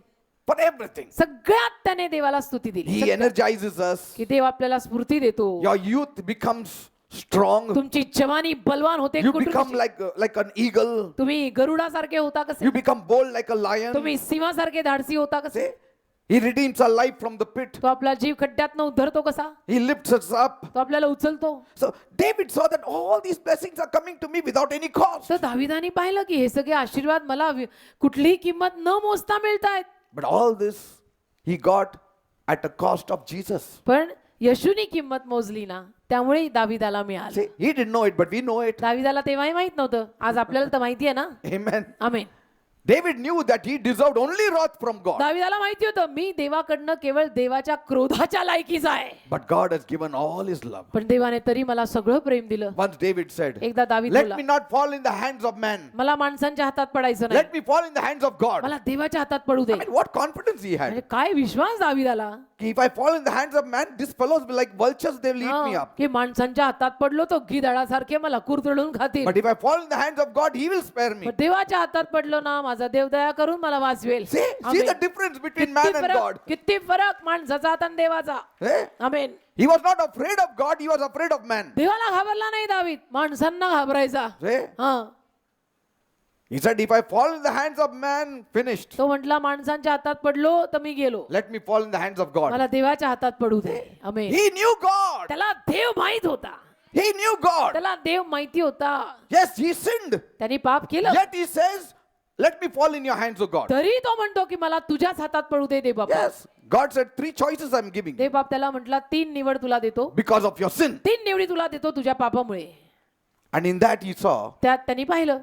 For everything. सगळ्यात त्याने देवाला स्तुती दिली. He energizes us. की देव आपल्याला स्फूर्ती देतो. Your youth becomes strong. तुमची जवानी बलवान होते. You become like an eagle. तुम्ही गरुडासारखे होता कसे? You become bold like a lion. तुम्ही सिंहासारखे धाडसी होता कसे? Say, He redeems our life from the pit. तो आपला जीव खड्ड्यातनं उद्धरतो कसा? He lifts us up. तो आपल्याला उचलतो. So David saw that all these blessings are coming to me without any cost. तर दाविदानी पाहिलं की हे सगळे आशीर्वाद मला कुठलीही किंमत न मोजता मिळतायत. But all this he got at the cost of Jesus. पण येशूनी किंमत मोजली ना त्यामुळे दाविदाला मिळालं. See, he didn't know it, but we know it. दाविदाला तेव्हाही माहित नव्हतं. आज आपल्याला तर माहिती आहे ना. Amen. Amen. David knew that he deserved only wrath from God. दाविदाला माहिती होतं मी देवाकडनं केवळ देवाच्या क्रोधाच्या लायकीचा आहे. But God has given all his love. पण देवाने तरी मला सगळं प्रेम दिलं. Once David said, एकदा दावीद let बोलला, me not fall in the hands of man. मला माणसांच्या हातात पडायचं नाही, Let me fall in the hands of God. मला देवाच्या हातात पडू दे. I mean, what confidence he had. म्हणजे काय विश्वास दाविदाला If I fall in the hands of man, these fellows will like vultures, they will eat me up. की माणसांच्या हातात पडलो तो गिधाडासारखे मला कुरतडून खातील. But if I fall in the hands of God, he will spare me. पण देवाच्या हातात पडलो ना माझा देव दया करून मला वाचवेल. See amen. the difference between man and God. किती फरक माणसाचा आणि देवाचा. Eh? Amen. He was not afraid of God, he was afraid of man. देवाला घाबरला नाही दावीद, माणसांना घाबरायचा. See? हा. He said, if I fall in the hands of man, finished. तो म्हटला माणसांच्या हातात पडलो तर मी गेलो, Let me fall in the hands of God. मला देवाच्या हातात पडू दे. आमेन. He knew God. त्याला देव माहित होता, He knew God. त्याला देव माहिती होता. Yes, he sinned. त्यांनी पाप केलं, Yet he says, let me fall in your hands, O God. तरी तो म्हणतो की मला तुझ्याच हातात पडू दे देव बापा. Yes, God said 3 choices I'm giving देव बाप त्याला म्हटला 3 निवड तुला देतो, because of your sin. 3 निवडी तुला देतो तुझ्या पापामुळे. And in that he saw, त्यात त्यांनी पाहिलं,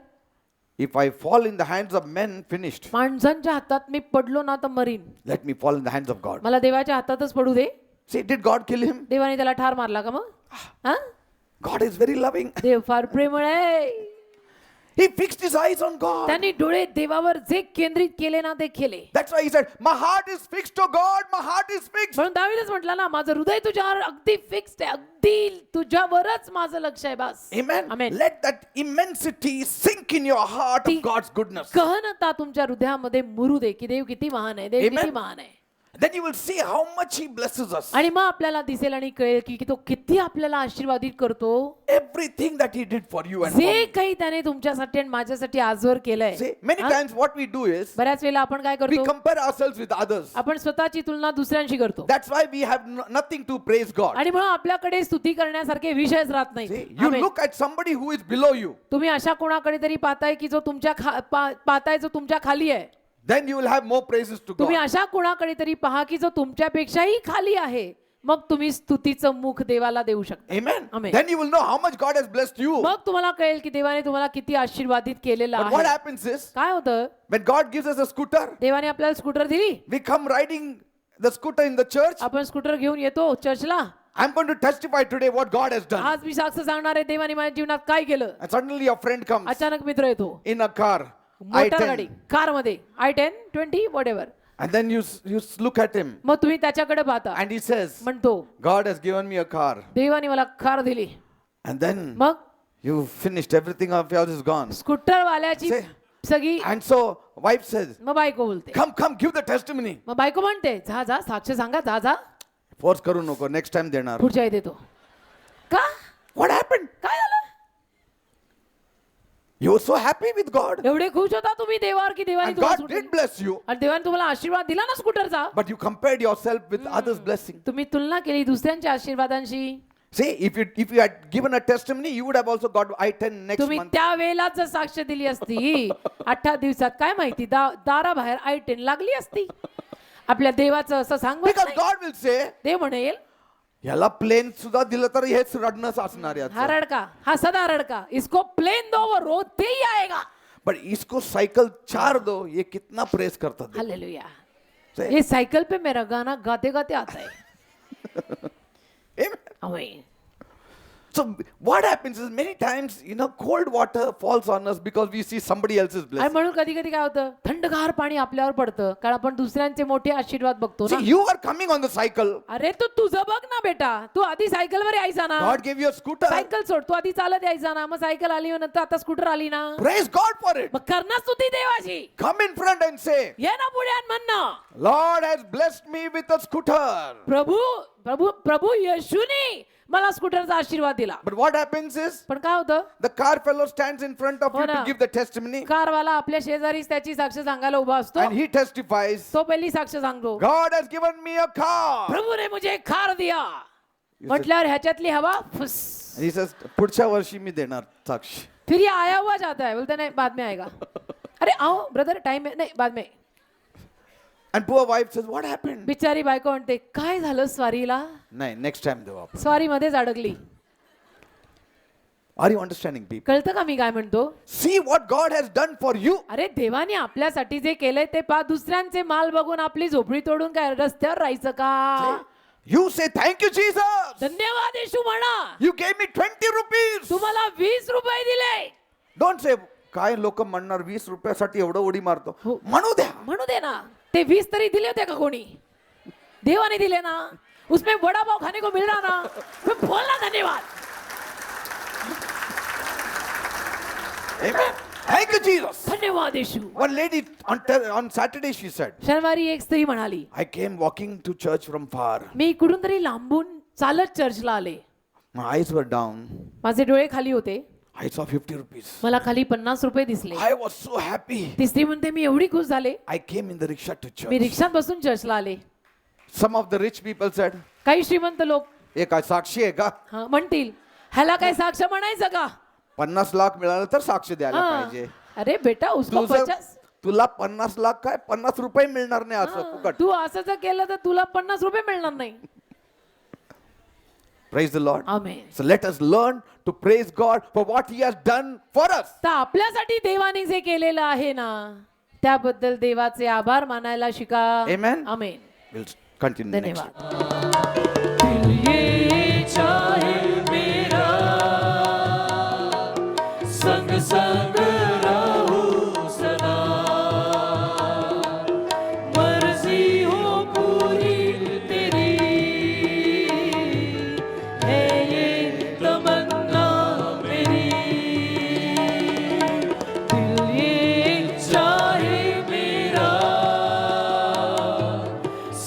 if I fall in the hands of men, finished. माणसांच्या हातात मी पडलो ना तर marine, Let me fall in the hands of God. मला देवाच्या हातातच पडू दे. See, did God kill him? देवाने त्याला ठार मारला का मग? हा? God is very loving. देव फार प्रेमळ आहे. He fixed his eyes on God. त्यांनी डोळे देवावर जे केंद्रित केले ना ते केले. That's why he said, my heart is fixed to God, my heart is fixed. म्हणून दावीदच म्हटला ना, माझं हृदय तुझ्यावर अगदी फिक्स्ड आहे, अगदी तुझ्यावरच माझं लक्ष आहे बस. Amen. Amen. Let that immensity sink in your heart of God's goodness. गहनता तुमच्या हृदयामध्ये मुरू दे की देव किती महान आहे, देव Amen. किती महान आहे. Then you will see how much he blesses us. आणि मग आपल्याला दिसेल आणि कळेल की तो किती आपल्याला आशीर्वादित करतो. Everything that he did for you and for जे me. काही त्याने तुमच्यासाठी आणि माझ्यासाठी आजवर केलंय. See, many times what we do is, बऱ्याच वेळेला आपण काय we करतो, compare ourselves with others. आपण स्वतःची तुलना दुसऱ्यांशी करतो. That's why we have nothing to praise God. आणि म्हणून आपल्याकडे स्तुती करण्यासारखे विषयच राहत See, नाही. you look at somebody who is below you, तुम्ही अशा कोणाकडे तरी पाहताय की जो पाहताय जो तुमच्या खाली आहे. then you will have more praises to तुम्ही God. अशा कोणाकडे तरी पहा की जो तुमच्यापेक्षाही खाली आहे, मग तुम्ही स्तुतीचं मुख देवाला देऊ शकता. Amen. Amen. Then you will know how much God has blessed you. मग तुम्हाला कळेल की देवाने तुम्हाला किती आशीर्वादित केलेलं But what आहे. happens is, काय होतं, when God gives us a scooter, देवाने आपल्याला स्कूटर दिली, we come riding the scooter in the church. आपण स्कूटर घेऊन येतो चर्चला. I'm going to testify today what God has done. आज मी साक्ष सांगणार आहे देवाने माझ्या जीवनात काय केलं. And suddenly your friend comes अचानक मित्र येतो in a car, मोटर गाडी, I-10. कार मध्ये, I-10, 20, whatever. And then you look at him मग तुम्ही त्याच्याकडे पाहता, and he says, म्हणतो God has given me a car. देवाने मला कार दिली. And then मग you finished, everything of yours is gone. Scooter वाल्याची Say- सगळी. And so wife says, मग बायको बोलते, come, give the testimony. मग बायको म्हणते, जा जा साक्ष सांगा, जा जा, Force करू नको, next time देणार. पुढच्या देतो. का? What happened? काय झालं? You were so happy with God. एवढे खुश होता तुम्ही देवावर की देवाने And तुम्हाला God scooter- did bless you. आणि देवाने तुम्हाला आशीर्वाद दिला ना स्कूटरचा. But you compared yourself with others' blessing. तुम्ही तुलना केली दुसऱ्यांच्या आशीर्वादांशी. See, if you had given a testimony, you would have also got I-10 next तुम्ही month. त्या वेळेला जर साक्ष दिली असती 18 दिवसात, काय माहिती दाराबाहेर I-10 लागली असती. आपल्या देवाचं असं सांगत Because नाही. God will say, देव म्हणेल, याला प्लेन सुद्धा दिलं तर हेच रडणं असणार हा याचं. रडका, हा सदा रडका, इसको प्लेन दो वो रोते ही आएगा. But इसको साइकिल 4 दो, ये कितना प्रेस करता है. हालेलुया. Say, ये साइकिल पे मेरा गाना गाते गाते आता है. Amen. आमीन. So what happens is many times, cold water falls on us because we see somebody else's आणि blessing. म्हणून कधी कधी काय होतं, थंडगार पाणी आपल्यावर पडतं कारण आपण दुसऱ्यांचे मोठे आशीर्वाद बघतो ना. See, you are coming on the cycle. अरे तू तुझं बघ ना बेटा, तू आधी सायकल वर यायचा ना. God gave you a scooter. Cycle सोड, तू आधी चालत यायचा ना, मग सायकल आली नंतर आता स्कूटर आली ना. Praise God for it. मग करणार स्तुती देवाची. Come in front and say, ये ना पुढे आणि म्हण ना, Lord has blessed me with a scooter. प्रभू प्रभू प्रभू येशूने मला स्कूटरचा आशीर्वाद दिला. But what happens is, पण काय होतं, the car fellow stands in front of हो you to ना. give the testimony. कारवाला आपल्या शेजारीच त्याची साक्ष सांगायला उभा असतो. And he testifies, तो पहिली साक्ष सांगतो, God has given me a car. प्रभूने मुझे कार दिया. You म्हटल्यावर ह्याच्यातली हवा फुस. And he says, पुढच्या वर्षी मी देणार साक्ष. फिर ये आया हुआ जाता है, बोलते नहीं बाद में आएगा. अरे आओ ब्रदर, टाइम है, नहीं बाद में. And poor wife says, what happened? बिचारी बायको म्हणते, काय झालं स्वारीला? नाही, next time देऊ आपण. स्वारी मध्येच अडकली. Are you understanding, people? कळतं का मी काय म्हणतो? See what God has done for you. अरे देवाने आपल्यासाठी जे केलंय ते पा, दुसऱ्यांचे माल बघून आपली झोपडी तोडून काय रस्त्यावर राहायचं का? You say, thank you, Jesus. धन्यवाद येशू म्हणा. You gave me 20 rupees. तुम्हाला 20 रुपये दिले. Don't say, काय लोक म्हणणार 20 रुपयासाठी एवढं उडी मारतो. हो. म्हणू द्या. म्हणू दे ना. ते 20 तरी दिले होते का कोणी? देवाने दिले ना. उसमें वड़ा पाव खाने को मिल रहा ना, फिर बोलना धन्यवाद. Amen. Thank you, Jesus. धन्यवाद येशू. One lady on Saturday she said, शनिवारी एक स्त्री म्हणाली, I came walking to church from far. मी कुठून तरी लांबून चालत चर्चला आले. My eyes were down. माझे डोळे खाली होते. I saw 50 rupees. मला खाली 50 रुपये दिसले. I was so happy. ती स्त्री म्हणते मी एवढी खुश झाले, I came in the rickshaw to me church. रिक्षात बसून चर्चला आले. Some of the rich people said, काही श्रीमंत लोक "हे काय साक्षी आहे का? म्हणतील ह्याला काय साक्ष म्हणायचं का? 50 लाख मिळालं तर साक्ष द्यायला हाँ. पाहिजे. अरे बेटा उसको तुझं 50. तुला 50 लाख काय 50 रुपये मिळणार नाही असं फुकट. तू असं जर केलं तर तुला 50 रुपये मिळणार नाही. Praise the Lord. Amen. So let us learn to praise God for what He has done for us. तर आपल्यासाठी देवाने जे केलेलं आहे ना त्याबद्दल देवाचे आभार मानायला शिका. Amen. आमेन. We'll continue next. धन्यवाद. दिल ये चाहे मेरा संग संग रहूं सदा, मर्जी हो पूरी तेरी, है ये तमन्ना मेरी. दिल ये चाहे मेरा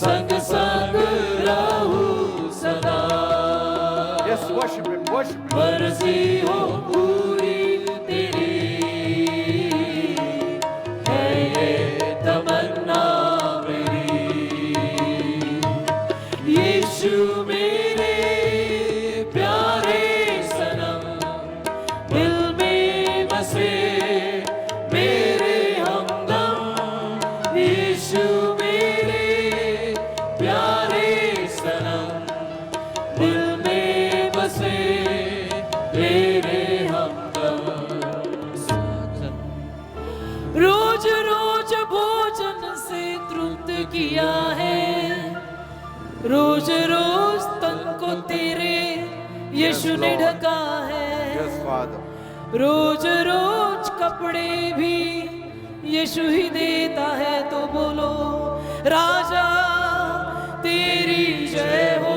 संग संग रहूं सदा, Yes, worship Him, worship Him. मर्जी हो पूरी तेरी, है ये तमन्ना मेरी. यीशु मेरे प्यारे सनम, दिल में बसे मेरे हमदम. यीशु मेरे प्यारे सनम, दिल में बसे मेरे हमदम. रोज रोज भोजन से तृप्त किया है, रोज रोज तन को तेरे यीशु ने ढका है. Yes, Father. रोज रोज कपड़े भी यीशु ही देता है. तो बोलो राजा तेरी जय हो,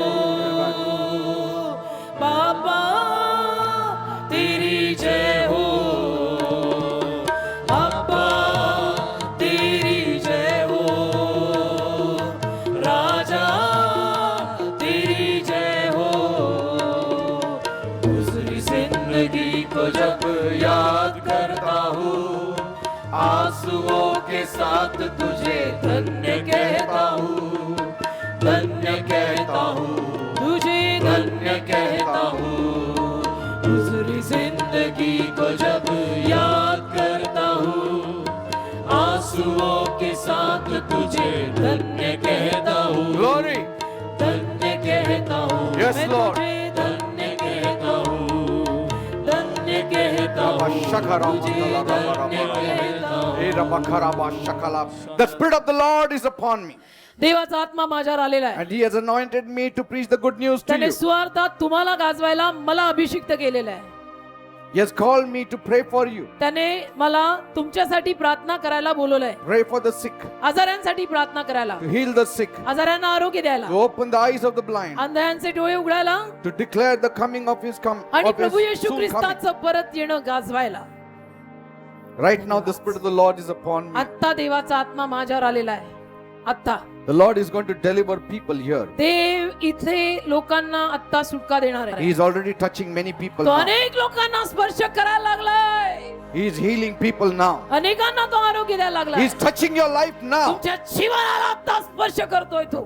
बाबा तेरी जय हो, अब्बा तेरी जय हो, राजा तेरी जय हो. गुजरी जिंदगी को जब याद करता हूँ, आंसुओं के साथ तुझे धन्य कहता हूँ, धन्य कहता हूँ, तुझे धन्य कहता हूँ. गुजरी जिंदगी को जब याद करता हूँ, आंसुओं के साथ तुझे धन्य कहता हूँ. Glory. धन्य कहता हूँ. Yes, मैं Lord. तुझे धन्य कहता हूँ, धन्य कहता हूँ, तुझे धन्य कहता हूँ. The Spirit of the Lord is upon me, देवाचा आत्मा माझ्यावर आलेला आहे. and He has anointed me to preach the good news to त्याने you. सुवार्ता तुम्हाला गाजवायला मला अभिषिक्त केलेला आहे. He has called me to pray for you, त्याने मला तुमच्यासाठी प्रार्थना करायला बोलवलंय. pray for the sick, आजारांसाठी प्रार्थना करायला, to heal the sick, आजारांना आरोग्य द्यायला, to open the eyes of the blind, अंधांचे डोळे उघडायला to declare the coming of His आणि प्रभू soon येशू coming. ख्रिस्ताचं परत येणं गाजवायला. Right now the Spirit of the Lord is upon me. आत्ता देवाचा आत्मा माझ्यावर आलेला आहे. आत्ता The Lord is going to deliver people here. देव इथे लोकांना आत्ता सुटका देणार He आहे. is already touching many people तो now. अनेक लोकांना स्पर्श करायला लागलाय. He is healing people now. अनेकांना तो आरोग्य द्यायला He लागलाय. is touching your life now. तुमच्या जीवनाला आत्ता स्पर्श करतोय तो.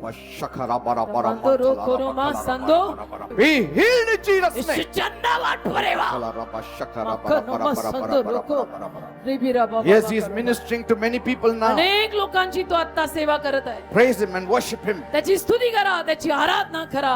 Be healed in Jesus' name. येशूच्या नावात बरे व्हा. Yes, He is ministering to many people now. अनेक लोकांची तो आता सेवा करत आहे. Praise Him and worship Him. त्याची स्तुती करा, त्याची आराधना करा.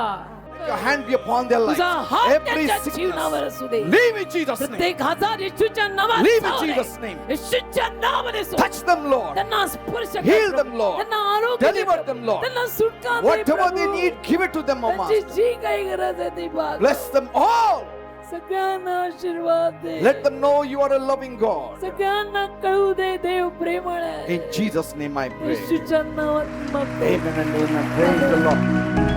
Let your hand be upon their lives. तुझा हात Every त्यांच्या जीवनावर sickness, असू दे. leave in Jesus' name. प्रत्येक आजार येशूच्या नावात Leave in जाऊ दे. Jesus' name. येशूच्या नावाने सोड. Touch them, Lord. त्यांना स्पर्श कर. Heal them, Lord. त्यांना आरोग्य दे. Deliver them, Lord. त्यांना सुटका दे, Whatever they Prabhu. need, give it to them, O त्यांची Master. जी काही गरज आहे ती बघ. Bless them all. सगळ्यांना आशीर्वाद दे. Let them know you are a loving God. सगळ्यांना कळू दे देव प्रेमळ आहे. In Jesus' name I pray. येशूच्या नावात मागतो. Amen and amen. Praise the Lord.